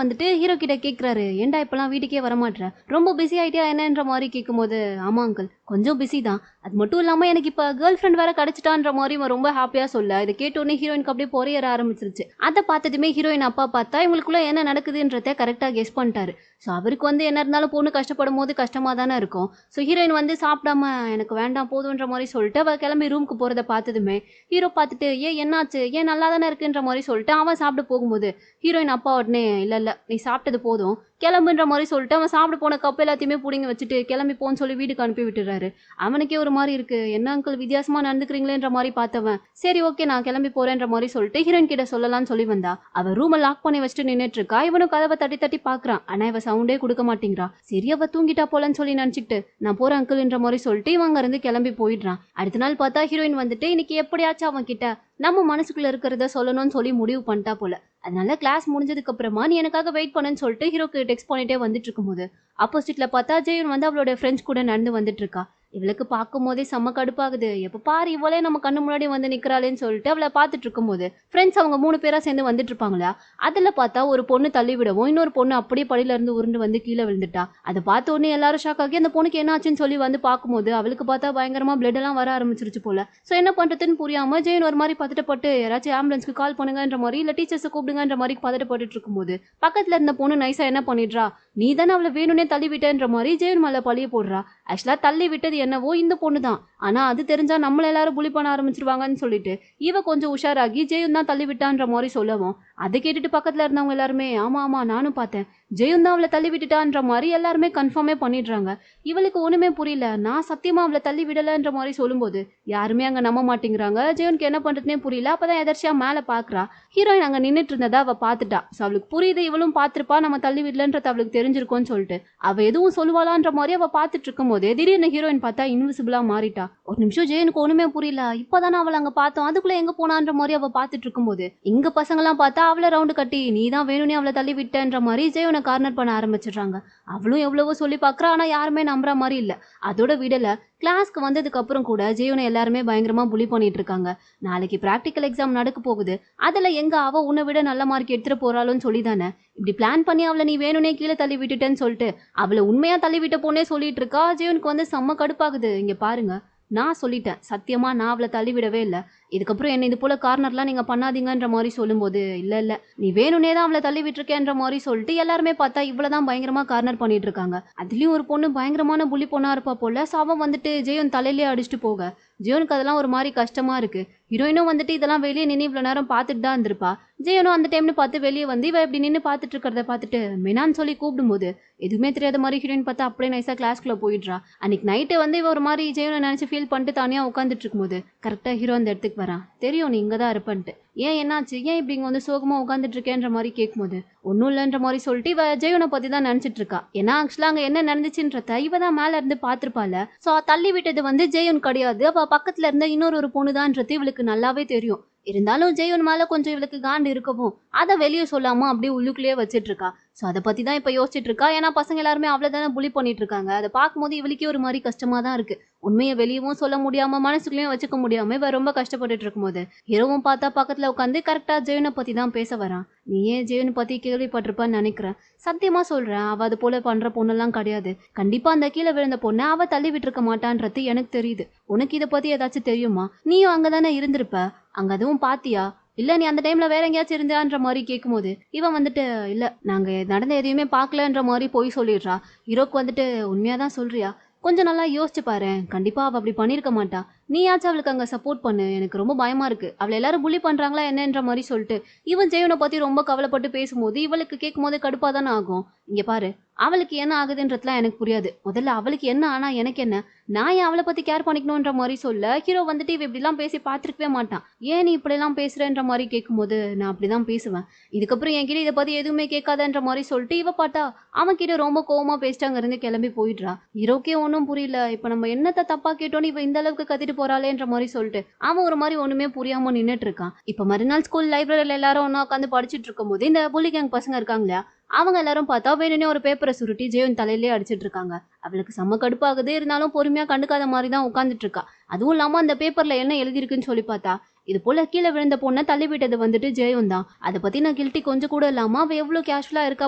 வந்துட்டு ஹீரோ கிட்ட கேக்குறாரு, ஏன்டா இப்பெல்லாம் வீட்டுக்கே வரமாட்ற, ரொம்ப பிஸி ஆயிட்டியா என்னன்ற மாதிரி கேட்கும் போது, ஆமா அங்கிள் கொஞ்சம் பிஸி தான், அது மட்டும் இல்லாம எனக்கு இப்ப கேர்ள் ஃப்ரெண்ட் வேற கிடைச்சிட்டான்ற மாதிரி இவன் ரொம்ப ஹாப்பியா சொல்ல இதை கேட்டோன்னே ஹீரோயினுக்கு அப்படியே பொறையற ஆரம்பிச்சிருச்சு. அதை பார்த்ததுமே ஹீரோயின் அப்பா பார்த்தா இவங்களுக்குள்ள என்ன நடக்குதுன்றத கரெக்டா கெஸ் பண்ணிட்டாரு. ஸோ அவருக்கு வந்து என்ன இருந்தாலும் பொண்ணு கஷ்டப்படும் போது கஷ்டமா தானே இருக்கும். ஸோ ஹீரோயின் வந்து சாப்பிடாம எனக்கு வேண்டாம் போதுன்ற மாதிரி சொல்லிட்டு அவ கிளம்பி ரூமுக்கு போறதை பார்த்ததுமே ஹீரோ பார்த்துட்டு ஏன் என்னாச்சு, ஏன் நல்லா தானே இருக்குன்ற மாதிரி சொல்லிட்டு அவன் சாப்பிட போகும்போது ஹீரோயின் அப்பா உடனே இல்ல நீ சாப்பிட்டது போதும் கிளம்புன்ற மாதிரி சொல்லிட்டு அவன் சாப்பிட போன கப்பு எல்லாத்தையுமே பிடிங்கி வச்சுட்டு கிளம்பி போன்னு சொல்லி வீட்டுக்கு அனுப்பி விட்டுறாரு. அவனுக்கே ஒரு மாதிரி இருக்கு, என்ன அங்கிள் வித்தியாசமா நடந்துக்கிறீங்களேன்ற மாதிரி பார்த்தவன் சரி ஓகே நான் கிளம்பி போறேன்ற மாதிரி சொல்லிட்டு ஹீரோயின் கிட்ட சொல்லலாம்னு சொல்லி வந்தா. அவ ரூமை லாக் பண்ணி வச்சுட்டு நின்னுட்டு இருக்கா. இவனும் கதவை தட்டி தட்டி பாக்குறான். ஆனா இவ சவுண்டே கொடுக்க மாட்டேங்கிறா. சரி அவ தூங்கிட்டா போலன்னு சொல்லி நினைச்சிட்டு நான் போறேன் அங்கிள்ன்ற மாதிரி சொல்லிட்டு இவங்க இருந்து கிளம்பி போயிடுறான். அடுத்த நாள் பார்த்தா ஹீரோயின் வந்துட்டு இன்னைக்கு எப்படியாச்சும் அவன் கிட்ட நம்ம மனசுக்குள்ள இருக்கிறத சொல்லணும்னு சொல்லி முடிவு பண்ணிட்டா போல. அதனால கிளாஸ் முடிஞ்சதுக்கு அப்புறமா நீ எனக்காக வெயிட் பண்ணுன்னு சொல்லிட்டு ஹீரோக்கு டெக்ஸ்ட் பண்ணிட்டே வந்துட்டு இருக்கும்போது ஆப்போசிட்ல பார்த்தா ஜெயன் வந்து அவளோட ஃப்ரெண்ட்ஸ் கூட நடந்து வந்துட்டு இருக்கா. இவளுக்கு பார்க்கும் போதே செம்ம கடுப்பாகுது. எப்ப பாரு இவளே நம்ம கண்ணு முன்னாடி வந்து நிக்கிறாளேன்னு சொல்லிட்டு அவளை பார்த்துட்டு இருக்கும் போது ஃப்ரெண்ட்ஸ் அவங்க 3 பேரா சேர்ந்து வந்துட்டு இருப்பாங்களா. அதுல பார்த்தா ஒரு பொண்ணு தள்ளி விடவும் இன்னொரு பொண்ணு அப்படியே படியில இருந்து உருண்டு வந்து கீழே விழுந்துட்டா. அதை பார்த்த உடனே எல்லாரும் ஷாக் ஆகி அந்த பொண்ணுக்கு என்ன ஆச்சுன்னு சொல்லி வந்து பார்க்கும்போது அவளுக்கு பார்த்தா பயங்கரமா பிளட் எல்லாம் வர ஆரம்பிச்சிருச்சு போல. சோ என்ன பண்றதுன்னு புரியாம ஜெயன் ஒரு மாதிரி பதட்டப்பட்டு யாராச்சும் ஆம்புலன்ஸ்க்கு கால் பண்ணுங்கன்ற மாதிரி இல்ல டீச்சர்ஸ் கூப்பிடுங்கன்ற மாதிரி பதட்டப்பட்டு இருக்கும்போது பக்கத்துல இருந்த பொண்ணு நைஸா என்ன பண்ணிடுறா, நீ தானே அவளை வேணும்னே தள்ளி விட்டேன்ற மாதிரி ஜெயன் மேல பழிய போடுறா. ஆக்சுவலா தள்ளி விட்டது என்னவோ இந்த பொண்ணு தான். ஆனா அது தெரிஞ்சா நம்மள எல்லாரும் புலி பண்ண ஆரம்பிச்சிருவாங்கன்னு சொல்லிட்டு இவ கொஞ்சம் உஷாராகி ஜெயன் தான் தள்ளி விட்டான்ற மாதிரி சொல்லவும் அதை கேட்டுட்டு பக்கத்துல இருந்தவங்க எல்லாருமே ஆமா ஆமா நானும் பார்த்தேன், ஜெயன் தான் அவளை தள்ளி விட்டுட்டான்ற மாதிரி எல்லாருமே கன்ஃபார்மே பண்ணிடுறாங்க. இவளுக்கு ஒண்ணுமே புரியல, நான் சத்தியமா அவளை தள்ளி விடலன்ற மாதிரி சொல்லும்போது யாருமே அங்க நம்ப மாட்டேங்கிறாங்க. ஜெயனுக்கு என்ன பண்றதுனே புரியல. அப்பதான் எதர்ச்சியா மேல பாக்குறா. ஹீரோயின் அங்க நின்னுட்டு இருந்ததா அவ பாத்துட்டா. அவளுக்கு புரியுது இவளும் பாத்திருப்பா நம்ம தள்ளி விடலன்றது அவளுக்கு தெரிஞ்சிருக்கும்னு சொல்லிட்டு அவ எதுவும் சொல்லுவாளான்ற மாதிரி அவ பாத்துட்டு இருக்கும் போதே திடீர்னு ஹீரோயின் பார்த்தா இன்விசிபிளா மாறிட்டா. ஒரு நிமிஷம் ஜெயனுக்கு ஒண்ணுமே புரியல, இப்பதானே அவளை அங்க பார்த்தோம் அதுக்குள்ள எங்க போனான்ற மாதிரி அவ பாத்துட்டு இருக்கும் போது இங்க பசங்க எல்லாம் பார்த்தா அவளை ரவுண்டு கட்டி நீ தான் வேணும்னே அவளை தள்ளி விட்டன்ற மாதிரி ஜெயனை கார்னர் பண்ண ஆரம்பிச்சிடுறாங்க. அவளும் எவ்வளவோ சொல்லி பாக்குறா. ஆனா யாருமே நம்புற மாதிரி இல்ல. அதோட விடல கிளாஸ்க்கு வந்ததுக்கு அப்புறம் கூட ஜெயனை எல்லாருமே பயங்கரமா புலி பண்ணிட்டு இருக்காங்க. நாளைக்கு பிராக்டிக்கல் எக்ஸாம் நடக்க போகுது. அதுல எங்க அவ உன்னை விட நல்ல மார்க் எடுத்துட்டு போறாளுன்னு சொல்லிதானே இப்படி பிளான் பண்ணி அவளை நீ வேணும்னே கீழே தள்ளி விட்டுட்டேன்னு சொல்லிட்டு அவளை உண்மையா தள்ளி விட்ட போனே சொல்லிட்டு இருக்கா. ஜெயனுக்கு வந்து செம்ம கடுப்பாகுது. இங்க பாருங்க, நான் சொல்லிட்டேன் சத்தியமா நான் அவளை தள்ளி விடவே இல்லை. இதுக்கப்புறம் என்ன இது போல கார்னர்லாம் நீங்க பண்ணாதீங்கன்ற மாதிரி சொல்லும்போது இல்ல நீ வேணும்னே தான் அவளை தள்ளி விட்டுருக்கேன்ற மாதிரி சொல்லிட்டு எல்லாருமே பார்த்தா இவ்வளவுதான் பயங்கரமா கார்னர் பண்ணிட்டு இருக்காங்க. அதுலயும் ஒரு பொண்ணு பயங்கரமான புலி பொண்ணா இருப்பா போல. சாவம் வந்துட்டு ஜெயன் தலையிலேயே அடிச்சுட்டு போக ஜெயனுக்கு அதெல்லாம் ஒரு மாதிரி கஷ்டமா இருக்கு. ஹீரோயினும் வந்துட்டு இதெல்லாம் வெளியே நின்று இவ்வளவு நேரம் பார்த்துட்டு தான் இருந்திருப்பா. ஜெயனும் அந்த டைம்னு பார்த்து வெளியே வந்து இவ இப்படி நின்று பார்த்துட்டு இருக்கிறத பார்த்துட்டு மெனான்னு சொல்லி கூப்பிடும்போது எதுவுமே தெரியாத மாதிரி ஹீரோயின் பார்த்தா அப்படியே நைஸா கிளாஸ்க்குள்ள போயிடுறா. அன்னைக்கு நைட்டு வந்து இவ ஒரு மாதிரி ஜெயனை நினைச்சு ஃபீல் பண்ணிட்டு தனியா உட்காந்துட்டு இருக்கும்போது கரெக்டா ஹீரோ அந்த இடத்துக்கு வரான். தெரியும் நீ இங்க தான் இருப்பன்ட்டு, ஏன் என்னாச்சு, ஏன் இப்படி இங்க வந்து சோகமா உட்காந்துட்டு இருக்கேன்ற மாதிரி கேட்கும்போது ஒன்னும் இல்லைன்ற மாதிரி சொல்லிட்டு இவ ஜெயனை பத்தி தான் நினைச்சிட்டு இருக்கா. ஏன்னா ஆக்சுவலா அங்க என்ன நடந்துச்சுன்றத இவ தான் மேல இருந்து பாத்திருப்பால. சோ தள்ளி விட்டது வந்து ஜெயன் கிடையாது, அவ பக்கத்துல இருந்த இன்னொரு பொண்ணுதான்றது இவளுக்கு நல்லாவே தெரியும். இருந்தாலும் ஜெயன் மேல கொஞ்சம் இவளுக்கு காண்டு இருக்கவும் அதை வெளியே சொல்லாம அப்படியே உள்ளுக்குள்ளேயே வச்சிட்டு இருக்கா. சோ அதை பத்தி தான் இப்ப யோசிச்சுட்டு இருக்கா. ஏன்னா பசங்க எல்லாருமே அவ்வளவுதானே புலி பண்ணிட்டு இருக்காங்க. அதை பார்க்கும்போது இவளுக்கே ஒரு மாதிரி கஷ்டமா தான் இருக்கு. உண்மையை வெளியவும் சொல்ல முடியாம மனசுக்குள்ளேயும் வச்சுக்க முடியாம இவ ரொம்ப கஷ்டப்பட்டுட்டு இருக்கும்போது ஹீரோவும் பார்த்தா பக்கத்துல உட்காந்து கரெக்டா ஜெயனை பத்தி தான் பேச வரான். நீ ஏன் ஜெயனை பத்தி கேள்விப்பட்டிருப்பான்னு நினைக்கிறேன். சத்தியமா சொல்றேன், அவ அது போல பண்ற பொண்ணெல்லாம் கிடையாது. கண்டிப்பா அந்த கீழே விழுந்த பொண்ணை அவ தள்ளி விட்டுருக்க மாட்டான்றது எனக்கு தெரியுது. உனக்கு இதை பத்தி ஏதாச்சும் தெரியுமா? நீயும் அங்கதானே இருந்திருப்ப, அங்க அதுவும் பாத்தியா? இல்ல நீ அந்த டைம்ல வேற எங்கேயாச்சும் இருந்தான்ற மாதிரி கேட்கும்போது இவன் வந்துட்டு இல்ல நாங்க நடந்த எதையுமே பார்க்கலன்ற மாதிரி போய் சொல்லிடுறா. ஹீரோக்கு வந்துட்டு உண்மையாதான் சொல்றியா? கொஞ்சம் நல்லா யோசிச்சு பாரு, கண்டிப்பா அவ அப்படி பண்ணிருக்க மாட்டா. நீயாச்சும் அவளுக்கு அங்க சப்போர்ட் பண்ணு, எனக்கு ரொம்ப பயமா இருக்கு, அவளை எல்லாரும் புள்ளி பண்றாங்களா என்னன்ற மாதிரி சொல்லிட்டு இவன் ஜெயனை பத்தி ரொம்ப கவலைப்பட்டு பேசும்போது இவளுக்கு கேட்கும் போது கடுப்பா தானே ஆகும். இங்க பாரு, அவளுக்கு என்ன ஆகுதுன்றதுலாம் எனக்கு புரியாது, முதல்ல அவளுக்கு என்ன ஆனா எனக்கு என்ன, நான் ஏன் அவளை பத்தி கேர் பண்ணிக்கணும்ன்ற மாதிரி சொல்ல ஹீரோ வந்துட்டு இவ இப்படிலாம் பேசி பார்த்துருக்கவே மாட்டான். ஏன் நீ இப்படிலாம் பேசுறன்ற மாதிரி கேட்கும்போது நான் அப்படிதான் பேசுவேன், இதுக்கப்புறம் என்கிட்ட இதை பத்தி எதுவுமே கேட்காதன்ற மாதிரி சொல்லிட்டு இவ பார்த்தா அவன் கிட்ட ரொம்ப கோவமா பேசிட்டு அங்க இருந்து கிளம்பி போயிடுறா. ஹீரோக்கே ஒன்றும் புரியல, இப்ப நம்ம என்னத்த தப்பா கேட்டோன்னு இவ இந்த அளவுக்கு கத்திட்டு போறாளேன்ற மாதிரி சொல்லிட்டு அவன் ஒரு மாதிரி ஒண்ணுமே புரியாம நின்னுட்டு இருக்கான். இப்ப மறுநாள் ஸ்கூல் லைப்ரரியில எல்லாரும் ஒன்னா உட்காந்து படிச்சுட்டு இருக்கும் போது இந்த புலி கேங் பசங்க இருக்காங்க இல்லையா, அவங்க எல்லாரும் பார்த்தா வேணும்னே ஒரு பேப்பரை சுருட்டி ஜெயன் தலையிலேயே அடிச்சிட்டு இருக்காங்க. அவளுக்கு செம்ம கடுப்பாகுது, இருந்தாலும் பொறுமையா கண்டுக்காத மாதிரி தான் உட்காந்துட்டு இருக்கா. அதுவும் இல்லாம அந்த பேப்பர்ல என்ன எழுதிருக்குன்னு சொல்லி பார்த்தா இது போல கீழே விழுந்த பொண்ணை தள்ளி விட்டது வந்துட்டு ஜெயம் தான், அதை பத்தி நான் கில்ட்டி கொஞ்சம் கூட இல்லாம அவ எவ்வளவு கேஷுவலா இருக்கா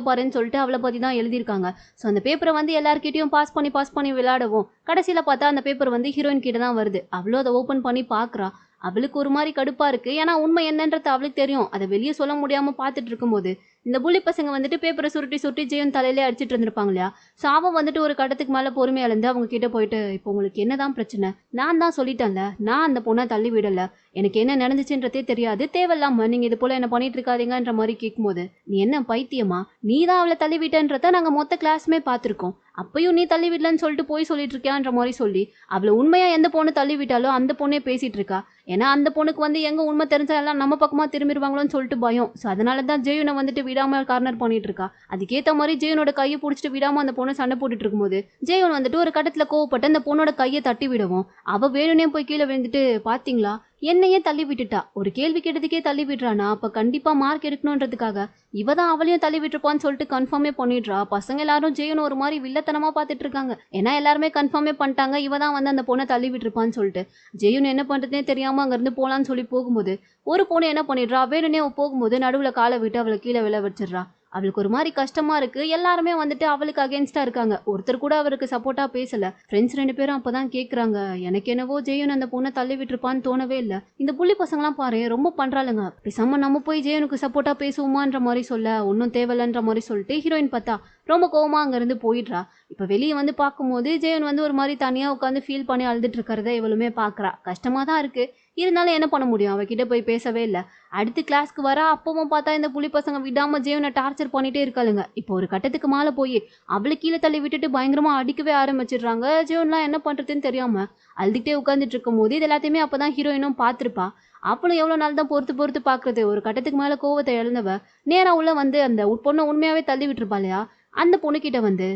பாருன்னு சொல்லிட்டு அவளை பத்தி தான் எழுதியிருக்காங்க. ஸோ அந்த பேப்பரை வந்து எல்லார்கிட்டயும் பாஸ் பண்ணி விளையாடவும் கடைசியில பார்த்தா அந்த பேப்பர் வந்து ஹீரோயின் கிட்ட தான் வருது. அவளும் அதை ஓபன் பண்ணி பாக்குறா. அவளுக்கு ஒரு மாதிரி கடுப்பா இருக்கு, ஏன்னா உண்மை என்னன்றது அவளுக்கு தெரியும், அதை வெளியே சொல்ல முடியாம பாத்துட்டு இருக்கும்போது இந்த புள்ளி பசங்க வந்துட்டு பேப்பரை சுருட்டி ஜெயன் தலையிலே அடிச்சிட்டு இருந்திருப்பாங்க இல்லையா. ஸோ அவன் வந்துட்டு ஒரு கட்டத்துக்கு மேல பொறுமையா இருந்து அவங்க கிட்ட போயிட்டு இப்போ உங்களுக்கு என்னதான் பிரச்சனை, நான் தான் சொல்லிட்டேன்ல, நான் அந்த பொண்ணை தள்ளி விடல, எனக்கு என்ன நடந்துச்சுன்றதே தெரியாது, தேவையில்லாம நீங்க இது போல என்ன பண்ணிட்டு இருக்காதீங்கன்ற மாதிரி கேட்கும்போது நீ என்ன பைத்தியமா, நீ தான் அவளை தள்ளி விட்டன்றத நாங்க மொத்த கிளாஸுமே பார்த்திருக்கோம், அப்பயும் நீ தள்ளி விடலன்னு சொல்லிட்டு போய் சொல்லிட்டு இருக்கியான்ற மாதிரி சொல்லி அவளை உண்மையா எந்த பொண்ணு தள்ளி விட்டாலோ அந்த பொண்ணே பேசிட்டு இருக்கா. ஏன்னா அந்த பொண்ணுக்கு வந்து எங்க உண்மை தெரிஞ்சா எல்லாம் நம்ம பக்கமா திரும்பிடுவாங்களோன்னு சொல்லிட்டு பயம். ஸோ அதனாலதான் ஜெயுனை வந்துட்டு விடாம கார்னர் பண்ணிட்டு இருக்கா. அதுக்கேத்த மாதிரி ஜெயுனோட கையை பிடிச்சிட்டு விடாம அந்த பொண்ணு சண்டை போட்டுட்டு இருக்கும்போது ஜெயுன் வந்துட்டு ஒரு கட்டத்துல கோவப்பட்டு அந்த பொண்ணோட கையை தட்டி விடவும் அவ வேணும்னே போய் கீழே விழுந்துட்டு பாத்தீங்களா என்னையே தள்ளி விட்டுட்டா, ஒரு கேள்வி கேட்டதுக்கே தள்ளி விடுறானா, அப்ப கண்டிப்பா மார்க் எடுக்கணும்ன்றதுக்காக இவ தான் அவளையும் தள்ளி விட்டுருப்பான்னு சொல்லிட்டு கன்ஃபார்மே பண்ணிடுறா. பசங்க எல்லாரும் ஜெயன் ஒரு மாதிரி வில்லத்தனமா பாத்துட்டு இருக்காங்க, ஏன்னா எல்லாருமே கன்ஃபார்மே பண்ணிட்டாங்க இவ தான் வந்து அந்த பொண்ணை தள்ளி விட்டுருப்பான்னு சொல்லிட்டு. ஜெயன் என்ன பண்றதுனே தெரியாம அங்க இருந்து போலான்னு சொல்லி போகும்போது ஒரு பொண்ணு என்ன பண்ணிடுறா, வேணும்னே போகும்போது நடுவுல காலை விட்டு அவளை கீழே விழ வச்சிடுறா. அவளுக்கு ஒரு மாதிரி கஷ்டமா இருக்கு, எல்லாருமே வந்துட்டு அவளுக்கு அகேன்ஸ்டா இருக்காங்க, ஒருத்தர் கூட அவருக்கு சப்போர்ட்டா பேசல. ஃப்ரெண்ட்ஸ் ரெண்டு பேரும் அப்பதான் கேக்குறாங்க, எனக்கு என்னவோ ஜெயன் அந்த பொண்ணை தள்ளி விட்டுருப்பான்னு தோணவே இல்லை, இந்த புள்ளி பசங்களாம் பாரு ரொம்ப பண்றாளுங்க, பேசாம நம்ம போய் ஜெயனுக்கு சப்போர்ட்டா பேசுவோமான்ற மாதிரி சொல்ல ஒன்னும் தேவையில்லன்ற மாதிரி சொல்லிட்டு ஹீரோயின் பார்த்தா ரொம்ப கோவமா அங்க இருந்து போயிடுறா. இப்ப வெளியே வந்து பார்க்கும்போது ஜெயன் வந்து ஒரு மாதிரி தனியா உட்காந்து ஃபீல் பண்ணி அழுதுட்டு இருக்கிறத இவளுமே பாக்குறா. கஷ்டமா தான் இருக்கு, இருந்தாலும் என்ன பண்ண முடியும், அவகிட்ட போய் பேசவே இல்லை. அடுத்து கிளாஸ்க்கு வர அப்பவும் பார்த்தா இந்த புலி பசங்க விடாம ஜெயனை டார்ச்சர் பண்ணிட்டே இருக்காளுங்க. இப்போ ஒரு கட்டத்துக்கு மேல போய் அவளை கீழே தள்ளி விட்டுட்டு பயங்கரமா அடிக்கவே ஆரம்பிச்சிடுறாங்க. ஜெயன்லாம் என்ன பண்றதுன்னு தெரியாம அழுதுகிட்டே உட்காந்துட்டு இருக்கும் போது இது எல்லாத்தையுமே அப்பதான் ஹீரோயினும் பார்த்திருப்பா. அவளும் எவ்வளவு நாள் தான் பொறுத்து பாக்குறது, ஒரு கட்டத்துக்கு மேல கோவத்தை இழந்தவ நேரா உள்ள வந்து அந்த பொண்ணை உண்மையாவே தள்ளி விட்டுருப்பா இல்லையா, அந்த பொண்ணுகிட்ட வந்து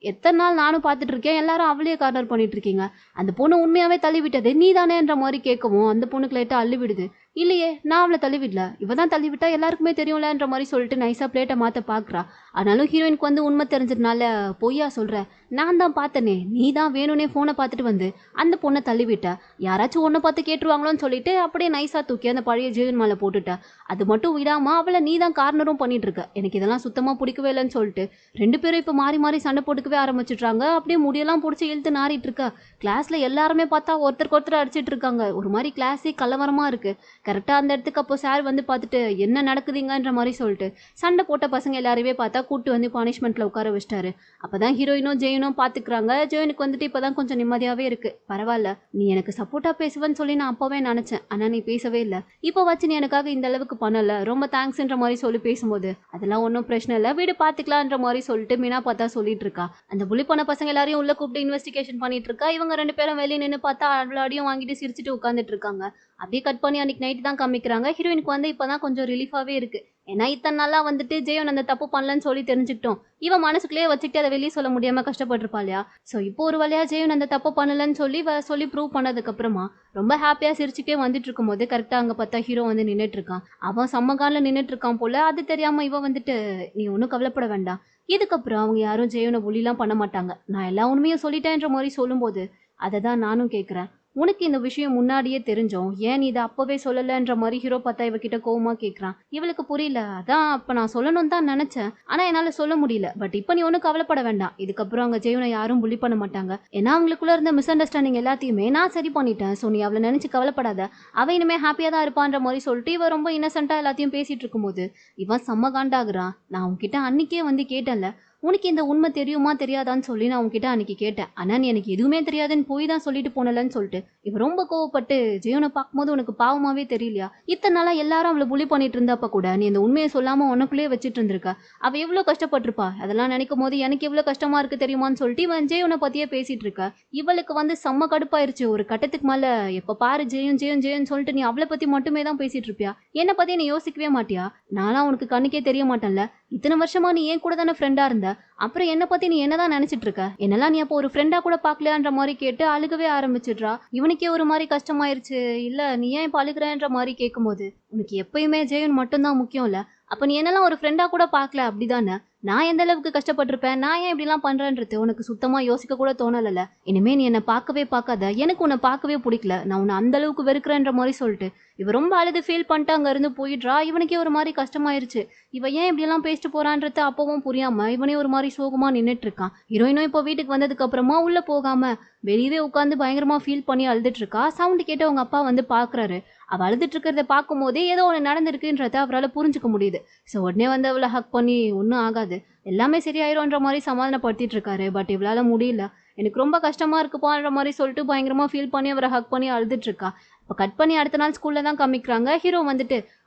எத்தனை நாள் நானும் பார்த்துட்டு இருக்கேன், எல்லாரும் அவளையே கார்னர் பண்ணிட்டு இருக்கீங்க, அந்த பொண்ணு உண்மையாவே தள்ளி விட்டது நீ தானேன்ற மாதிரி கேட்கவும் அந்த பொண்ணுக்கு லைட்டா அள்ளி விடுது. இல்லையே, நான் அவளை தள்ளி விடல, இவ தான் தள்ளி விட்டா, எல்லாருக்குமே தெரியும்லன்ற மாதிரி சொல்லிட்டு நைஸா பிளேட்டை மாத்த பாக்குறா. ஆனாலும் ஹீரோயினுக்கு வந்து உண்மை தெரிஞ்சதுனால பொய்யா சொல்ற, நான் தான் பார்த்தனே, நீ தான் வேணும்னே போனை பார்த்துட்டு வந்து அந்த பொண்ணை தள்ளி விட்ட, யாராச்சும் ஒன்றை பார்த்து கேட்டுருவாங்களோன்னு சொல்லிட்டு அப்படியே நைஸா தூக்கி அந்த பழைய ஜெயன் மேல போட்டுட்ட. அது மட்டும் விடாம அவளை நீ தான் கார்னரும் பண்ணிட்டு இருக்க, எனக்கு இதெல்லாம் சுத்தமா பிடிக்கவே இல்லைன்னு சொல்லிட்டு ரெண்டு பேரும் இப்ப மாறி சண்டை போட்டுக்கவே ஆரம்பிச்சிடுறாங்க. அப்படியே முடியெல்லாம் பிடிச்சி இழுத்து நாரிட்டு இருக்க. கிளாஸ்ல எல்லாருமே பார்த்தா ஒருத்தருக்கு ஒருத்தர் அடிச்சிட்டு இருக்காங்க, ஒரு மாதிரி கிளாஸே கலவரமா இருக்கு. கரெக்டா அந்த இடத்துக்கு அப்போ சார் வந்து பார்த்துட்டு என்ன நடக்குதுங்கன்ற மாதிரி சொல்லிட்டு சண்டை போட்ட பசங்க எல்லாரையுமே பார்த்தா கூட்டு வந்து பனிஷ்மெண்ட்ல உட்கார வச்சிட்டாரு. அப்பதான் ஹீரோயினும் ஜெயனும் பாத்துக்கிறாங்க. ஜெயனுக்கு வந்துட்டு இப்பதான் கொஞ்சம் நிம்மதியாவே இருக்கு. பரவாயில்ல, நீ எனக்கு சப்போர்ட்டா பேசுவேன்னு சொல்லி நான் அப்பவே நினைச்சேன், ஆனா நீ பேசவே இல்லை, இப்போ வச்சு நீ எனக்காக இந்த அளவுக்கு பண்ணல, ரொம்ப தேங்க்ஸ்ன்ற மாதிரி சொல்லி பேசும்போது அதெல்லாம் ஒன்றும் பிரச்சனை இல்லை, வீடு பாத்துக்கலான்ற மாதிரி சொல்லிட்டு மீனா பார்த்தா சொல்லிட்டு இருக்கா. அந்த புலி பண்ண பசங்க எல்லாரையும் உள்ள கூப்பிட்டு இன்வெஸ்டிகேஷன் பண்ணிட்டு இருக்கா. இவங்க ரெண்டு பேரும் வெளியே நின்று பார்த்தா அவ்வளோ அடியும் வாங்கிட்டு சிரிச்சுட்டு உட்காந்துட்டு இருக்காங்க. அப்படியே கட் பண்ணி அன்னைக்கு நைட்டு தான் காமிக்கிறாங்க. ஹீரோயினுக்கு வந்து இப்பதான் கொஞ்சம் ரிலீஃபாவே இருக்கு, ஏன்னா இத்தனை நாளா வந்துட்டு ஜெயன் அந்த தப்பு பண்ணலன்னு சொல்லி தெரிஞ்சுக்கிட்டோம், இவன் மனசுக்குள்ளேயே வச்சுட்டு அதை வெளியே சொல்ல முடியாம கஷ்டப்பட்டிருப்பா இல்லையா. ஸோ இப்போ ஒரு வழியா ஜெயன் அந்த தப்பு பண்ணலன்னு சொல்லி ப்ரூவ் பண்ணதுக்கு அப்புறமா ரொம்ப ஹாப்பியா சிரிச்சுட்டே வந்துட்டு இருக்கும் போது கரெக்டா அங்க பார்த்தா ஹீரோ வந்து நின்றுட்டு இருக்கான். அவன் சம்மகால நின்றுட்டு இருக்கான் போல. அது தெரியாம இவன் வந்துட்டு நீ ஒன்றும் கவலைப்பட வேண்டாம், இதுக்கப்புறம் அவங்க யாரும் ஜெயனை புலிலாம் பண்ண மாட்டாங்க, நான் எல்லா உண்மையும் சொல்லிட்டேன்ற மாதிரி சொல்லும்போது அதை தான் நானும் கேட்குறேன், உனக்கு இந்த விஷயம் முன்னாடியே தெரிஞ்சோம், ஏன் நீ இதை அப்பவே சொல்லலன்ற மாதிரி ஹீரோ பார்த்தா இவகிட்ட கோவமா கேட்கறான். இவளுக்கு புரியல, அதான் அப்ப நான் சொல்லணும்னு தான் நினைச்சேன், ஆனா என்னால சொல்ல முடியல, பட் இப்ப நீ ஒன்னும் கவலைப்பட வேண்டாம், இதுக்கப்புறம் அங்க ஜெயனை யாரும் புலி பண்ண மாட்டாங்க, ஏன்னா அவங்களுக்குள்ள இருந்த மிஸ் அண்டர்ஸ்டாண்டிங் எல்லாத்தையுமே நான் சரி பண்ணிட்டேன், ஸோ நீ அவளை நினைச்சு கவலைப்படாத, அவ இனிமே ஹாப்பியா தான் இருப்பான்ற மாதிரி சொல்லிட்டு இவ ரொம்ப இன்னசென்ட்டா எல்லாத்தையும் பேசிட்டு இருக்கும்போது இவன் செம்ம காண்டாகுறான். நான் உன்கிட்ட அன்னைக்கே வந்து கேட்டேன்ல, உனக்கு இந்த உண்மை தெரியுமா தெரியாதான்னு சொல்லி நான் உன்கிட்ட அன்னைக்கு கேட்டேன். ஆனா நீ எனக்கு எதுவுமே தெரியாதுன்னு போய் தான் சொல்லிட்டு போனலன்னு சொல்லிட்டு இவ ரொம்ப கோவப்பட்டு, ஜெயனை பார்க்கும்போது உனக்கு பாவமாவே தெரியலையா? இத்தனை நாளா எல்லாரும் அவளை புலி பண்ணிட்டு இருந்தப்ப கூட நீ இந்த உண்மையை சொல்லாம உனக்குள்ளேயே வச்சிட்டு இருந்திருக்க. அவ எவ்வளவு கஷ்டப்பட்டிருப்பா. அதெல்லாம் நினைக்கும் போது எனக்கு எவ்வளவு கஷ்டமா இருக்கு தெரியுமான்னு சொல்லிட்டு இவன் ஜெயனை பத்தியே பேசிட்டு இருக்க. இவளுக்கு செம்ம கடுப்பாயிருச்சு. ஒரு கட்டத்துக்கு மேல எப்ப பாரு ஜெயம் ஜெயம் ஜெயன்னு சொல்லிட்டு நீ அவளை பத்தி மட்டுமே தான் பேசிட்டு இருப்பியா? என்ன பத்தி நீ யோசிக்கவே மாட்டியா? நானா உனக்கு கண்ணுக்கே தெரிய மாட்டேன்ல? இத்தனை வருஷமா நீ ஏன் கூட தானே ஃப்ரெண்டா இருந்த. அப்புறம் என்ன பத்தி நீ என்னதான் நினைச்சிட்டு இருக்க? என்னெல்லாம் நீ அப்போ ஒரு ஃப்ரெண்டா கூட பாக்கலையான்ற மாதிரி கேட்டு அழுகவே ஆரம்பிச்சிடுறா. இவனுக்கே ஒரு மாதிரி கஷ்டமாயிருச்சு. இல்ல நீ ஏன் இப்ப அழுகுறன்ற மாதிரி கேட்கும்போது, உனக்கு எப்பயுமே ஜெயன் மட்டும்தான் முக்கியம் இல்ல, அப்ப நீ என்னெல்லாம் ஒரு ஃப்ரெண்டா கூட பாக்கல அப்படிதானே? நான் எந்த அளவுக்கு கஷ்டப்பட்டிருப்பேன், நான் ஏன் இப்படிலாம் பண்றேன்றது உனக்கு சுத்தமா யோசிக்க கூட தோணல. இனிமே நீ என்ன பார்க்கவே பார்க்காத, எனக்கு உன்னை பார்க்கவே பிடிக்கல, நான் உன்னை அந்த அளவுக்கு வெறுக்கிறேன்ற மாதிரி சொல்லிட்டு இவ ரொம்ப அழுது ஃபீல் பண்ணிட்டு அங்க இருந்து போயிடுறா. இவனுக்கே ஒரு மாதிரி கஷ்டமாயிருச்சு. இவ ஏன் இப்படி எல்லாம் பேசிட்டு போறான்றது அப்பவும் புரியாம இவனே ஒரு மாதிரி சோகமா நின்னுட்டு இருக்கான். ஹீரோயினும் இப்போ வீட்டுக்கு வந்ததுக்கு அப்புறமா உள்ள போகாம வெளியவே உட்காந்து பயங்கரமா ஃபீல் பண்ணி அழுதுட்டு இருக்கா. சவுண்ட் கேட்டு அவங்க அப்பா பாக்குறாரு. அவ அழுதுட்டு இருக்கிறத பார்க்கும் போதே ஏதோ ஒன்று நடந்திருக்குன்றத அவரால் புரிஞ்சுக்க முடியுது. ஸோ உடனே அவளை ஹக் பண்ணி ஒன்றும் ஆகாது, எல்லாமே சரியாயிரும்ன்ற மாதிரி சமாதானப்படுத்திட்டு இருக்காரு. பட் இவளால முடியல. எனக்கு ரொம்ப கஷ்டமா இருக்குப்பான்ற மாதிரி சொல்லிட்டு பயங்கரமா ஃபீல் பண்ணி அவரை ஹக் பண்ணி அழுதுட்டு இருக்கா. இப்போ கட் பண்ணி அடுத்த நாள் ஸ்கூல்ல தான் காமிக்கிறாங்க. ஹீரோ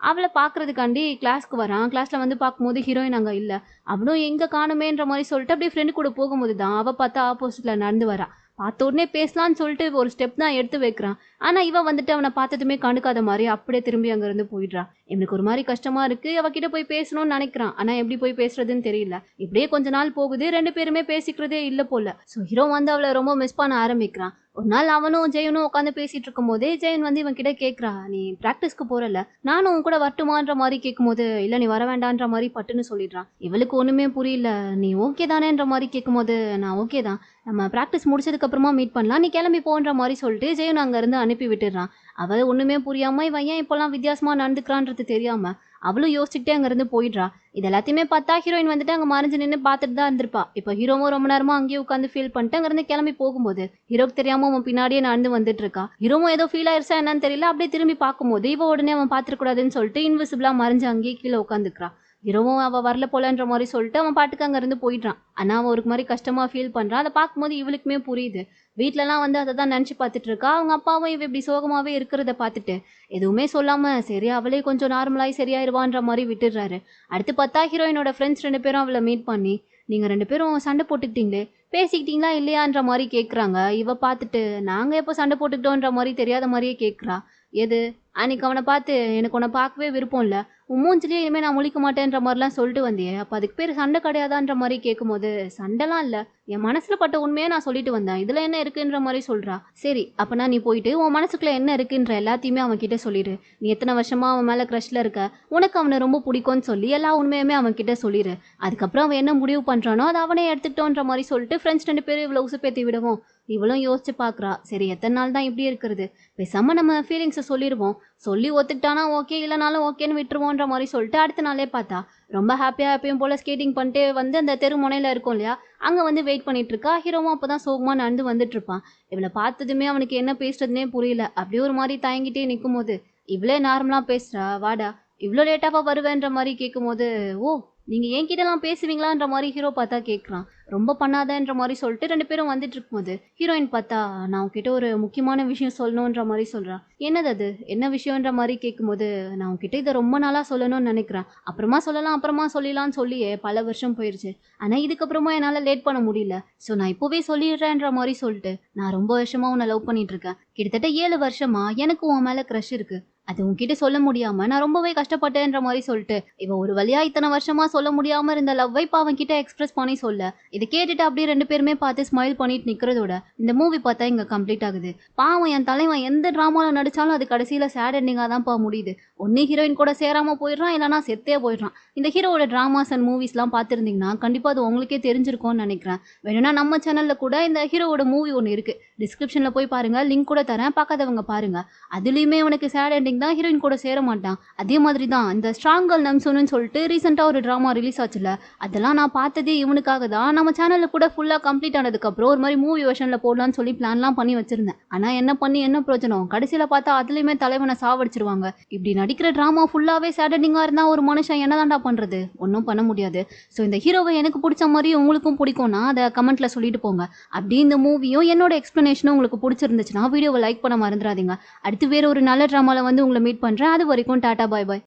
அவளை பார்க்கறதுக்காண்டி கிளாஸ்க்கு வரான். கிளாஸ்ல பார்க்கும்போது ஹீரோயின் அங்கே இல்லை. அவனும் எங்க காணுமேன்ற மாதிரி சொல்லிட்டு அப்படியே ஃப்ரெண்டு கூட போகும்போது தான் அவ பார்த்தா ஆப்போசிட்ல நடந்து வரா. பார்த்த உடனே பேசலான்னு சொல்லிட்டு ஒரு ஸ்டெப் தான் எடுத்து வைக்கிறான். ஆனா இவ அவனை பார்த்ததுமே கண்டுக்காத மாதிரி அப்படியே திரும்பி அங்க இருந்து போயிடுறான். இவனுக்கு ஒரு மாதிரி கஷ்டமா இருக்கு. அவகிட்ட போய் பேசணும்னு நினைக்கிறான். ஆனா எப்படி போய் பேசுறதுன்னு தெரியல. இப்படியே கொஞ்ச நாள் போகுது. ரெண்டு பேருமே பேசிக்கிறதே இல்ல போல. ஸோ ஹீரோ அவளை ரொம்ப மிஸ் பண்ண ஆரம்பிக்கிறான். ஒரு நாள் அவனும் ஜெயனும் உட்காந்து பேசிட்டு இருக்கும் போதே ஜெயன் இவன் கிட்ட கேட்கறா, நீ பிராக்டிஸ்க்கு போறல, நானும் உன் கூட வரட்டுமான்ற மாதிரி கேட்கும்போது இல்ல நீ வர வேண்டான்ற மாதிரி பட்டுன்னு சொல்லிடுறான். இவளுக்கு ஒண்ணுமே புரியல. நீ ஓகே தானேன்ற மாதிரி கேட்கும்போது நான் ஓகே தான், நம்ம பிராக்டிஸ் முடிச்சதுக்கு அப்புறமா மீட் பண்ணலாம், நீ கிளம்பி போன்ற மாதிரி சொல்லிட்டு ஜெயன் அங்க இருந்து அனுப்பி விட்டுறான். அவ ஒண்ணுமே புரியாம இவன் ஏன் இப்பெல்லாம் வித்தியாசமா நடந்துக்கிறான்றது தெரியாம அவளும் யோசிச்சுக்கிட்டே அங்க இருந்து போயிடுறா. இது எல்லாத்தையுமே பார்த்தா ஹீரோயின் அங்க மறைஞ்சு நின்று பார்த்துட்டு தான் இருந்திருப்பா. இப்போ ஹீரோவும் ரொம்ப நேரமா அங்கேயே உட்காந்து ஃபீல் பண்ணிட்டு அங்க இருந்து கிளம்பி போகும்போது ஹீரோக்கு தெரியாம அவன் பின்னாடியே நடந்து வந்துட்டு இருக்கா. ஹீரோவும் ஏதோ ஃபீல் ஆயிருச்சா என்னன்னு தெரியல. அப்படியே திரும்பி பார்க்கும்போது இவ உடனே அவன் பாத்துக்கூடாதுன்னு சொல்லிட்டு இன்விசிபிளா மறைஞ்சு அங்கேயே கீழே உட்காந்துக்கிறா. ஹீரோவும் அவ வரல போலன்ற மாதிரி சொல்லிட்டு அவன் பாட்டுக்கு அங்க இருந்து போயிடுறான். ஆனா அவன் ஒரு மாதிரி கஷ்டமா ஃபீல் பண்றான். அதை பார்க்கும்போது இவளுக்குமே புரியுது. வீட்டுலலாம் அதை தான் நினைச்சு பார்த்துட்டு இருக்கா. அவங்க அப்பாவும் இவ இப்படி சோகமாவே இருக்கிறத பார்த்துட்டு எதுவுமே சொல்லாம சரி அவளே கொஞ்சம் நார்மலாகி சரியாயிருவான்ற மாதிரி விட்டுடுறாரு. அடுத்து பார்த்தா ஹீரோயினோட ஃப்ரெண்ட்ஸ் ரெண்டு பேரும் அவளை மீட் பண்ணி, நீங்க ரெண்டு பேரும் சண்டை போட்டுக்கிட்டீங்களே, பேசிக்கிட்டீங்களா இல்லையான்ற மாதிரி கேட்குறாங்க. இவ பார்த்துட்டு நாங்க எப்போ சண்டை போட்டுக்கிட்டோன்ற மாதிரி தெரியாத மாதிரியே கேட்குறா. எது அன்னைக்கு அவனை பார்த்து எனக்கு உன்னை பார்க்கவே விருப்பம் இல்லை, உன் மூஞ்சிலேயே இனிமேல் நான் முழிக்க மாட்டேன்ற மாதிரிலாம் சொல்லிட்டு வந்தியே, அப்போ அதுக்கு பேர் சண்டை கிடையாதான்ற மாதிரி கேட்கும்போது சண்டைலாம் இல்லை, என் மனசுல பட்ட உண்மையே நான் சொல்லிட்டு வந்தேன், இதுல என்ன இருக்குன்ற மாதிரி சொல்றா. சரி அப்பனா நீ போயிட்டு உன் மனசுக்குள்ள என்ன இருக்குன்ற எல்லாத்தையுமே அவன் கிட்ட சொல்லிடு. நீ எத்தனை வருஷமா அவன் மேல கிரஷ்ல இருக்க, உனக்கு அவனை ரொம்ப பிடிக்கும்னு சொல்லி எல்லா உண்மையுமே அவன் கிட்ட சொல்லிடு. அதுக்கப்புறம் அவன் என்ன முடிவு பண்றானோ அதை அவனே எடுத்துக்கிட்டோன்ற மாதிரி சொல்லிட்டு ஃப்ரெண்ட்ஸ் ரெண்டு பேரும் இவ்வளவு உசுப்பேத்தி விடுவோம். இவளும் யோசிச்சு பாக்குறா. சரி எத்தனை நாள் தான் இப்படி இருக்கிறது, பேசாம நம்ம ஃபீலிங்ஸை சொல்லிடுவோம், சொல்லி ஒத்துக்கிட்டானா ஓகே, இல்லைனாலும் ஓகேன்னு விட்டுருவோன்ற மாதிரி சொல்லிட்டு அடுத்த நாளே பார்த்தா ரொம்ப ஹாப்பியும் போல ஸ்கேட்டிங் பண்ணிட்டு அந்த தெரு முனையில இருக்கும் இல்லையா, அங்க வெயிட் பண்ணிட்டு இருக்கா. ஹீரோவும் அப்பதான் சோகமா நடந்து வந்துட்டு இருப்பான். இவளை பார்த்ததுமே அவனுக்கு என்ன பேசுறதுனே புரியல. அப்படியே ஒரு மாதிரி தயங்கிட்டே நிற்கும் போது இவளே நார்மலா பேசுறா. வாடா இவ்வளோ லேட்டாவா வருவேன்ற மாதிரி கேட்கும் போது, ஓ நீங்க என்கிட்டலாம் பேசுவீங்களான்ற மாதிரி ஹீரோ பார்த்தா கேட்குறான். ரொம்ப பண்ணாதன்ற மாதிரி சொல்லிட்டு ரெண்டு பேரும் வந்துட்டு இருக்கும்போது ஹீரோயின் பார்த்தா நான் உன்கிட்ட ஒரு முக்கியமான விஷயம் சொல்லணுன்ற மாதிரி சொல்றா. என்னது அது, என்ன விஷயம்ன்ற மாதிரி கேட்கும்போது, நான் உன்கிட்ட இதை ரொம்ப நாளா சொல்லணும்னு நினைக்கிறேன், அப்புறமா சொல்லலாம் அப்புறமா சொல்லலாம்னு சொல்லியே பல வருஷம் போயிடுச்சு, ஆனா இதுக்கப்புறமா என்னால லேட் பண்ண முடியல, ஸோ நான் இப்போவே சொல்லிடுறேன்ற மாதிரி சொல்லிட்டு, நான் ரொம்ப வருஷமா உன்னை லவ் பண்ணிட்டு இருக்கேன், கிட்டத்தட்ட 7 வருஷமா எனக்கு உன் மேல க்ரஷ் இருக்கு, அது உன்கிட்ட சொல்ல முடியாம நான் ரொம்பவே கஷ்டப்பட்டேன்ற மாதிரி சொல்லிட்டு இவன் ஒரு வழியா இத்தனை வருஷமா சொல்ல முடியாம இருந்த லவ்வை இப்ப அவன் கிட்ட எக்ஸ்பிரஸ் பண்ணி சொல்ல, இதை கேட்டுட்டு அப்படியே ரெண்டு பேருமே பார்த்து ஸ்மைல் பண்ணிட்டு நிக்கிறதோட இந்த மூவி பார்த்தா இங்க கம்ப்ளீட் ஆகுது. பாவம் என் தலைவன் எந்த டிராமால நடிச்சாலும் அது கடைசியில சேட் எண்டிங்கா தான் முடியுது. ஒன்னு ஹீரோயின் கூட சேராம போயிடுறான், இல்லைனா செத்தே போயிடுறான். இந்த ஹீரோட டிராமாஸ் அண்ட் மூவிஸ்லாம் பார்த்துருந்தீங்கன்னா கண்டிப்பா அது உங்களுக்கே தெரிஞ்சிருக்கும்னு நினைக்கிறேன். வேணும்னா நம்ம சேனல்ல கூட இந்த ஹீரோவோட மூவி ஒன்று இருக்கு, டிஸ்கிரிப்ஷன்ல போய் பாருங்க, லிங்க் கூட தரேன், பார்க்காதவங்க பாருங்க. அதுலயுமே அவனுக்கு சேட் எண்டிங் தான், ஹீரோயின் கூட சேர மாட்டான். அதே மாதிரி தான் இந்த ஸ்ட்ராங் கேர்ள் நம்சோன்னு சொல்லிட்டு ரீசெண்டா ஒரு டிராமா ரிலீஸ் ஆச்சுல, அதெல்லாம் நான் பார்த்ததே இவனுக்காக தான். நம்ம சேனல்ல கூட ஃபுல்லா கம்ப்ளீட் ஆனதுக்கு அப்புறம் ஒரு மாதிரி மூவி வெர்ஷன்ல போடலாம்னு சொல்லி பிளான்லாம் பண்ணி வச்சிருந்தேன். ஆனா என்ன பண்ணி என்ன பிரயோஜனம், கடைசியில பார்த்தா அதுலயுமே தலைவனை சாவடிச்சிருவாங்க. இப்படி நடிக்கிற டிராமா ஃபுல்லாவே சேட் எண்டிங்கா இருந்தா ஒரு மனுஷன் என்னதான்டா பண்றது, ஒன்றும் பண்ண முடியாது. ஸோ இந்த ஹீரோவை எனக்கு பிடிச்ச மாதிரி உங்களுக்கும் பிடிக்கும்னா அதை கமெண்ட்ல சொல்லிட்டு போங்க. அப்படி இந்த மூவியும் என்னோட எக்ஸ்பிளனேஷனும் உங்களுக்கு பிடிச்சிருந்துச்சுன்னா வீடியோவை லைக் பண்ண மறந்துடாதீங்க. அடுத்து வேற ஒரு நல்ல டிராமால வந்து உங்களை மீட் பண்றேன். அது வரைக்கும் டாடா பாய் பாய்.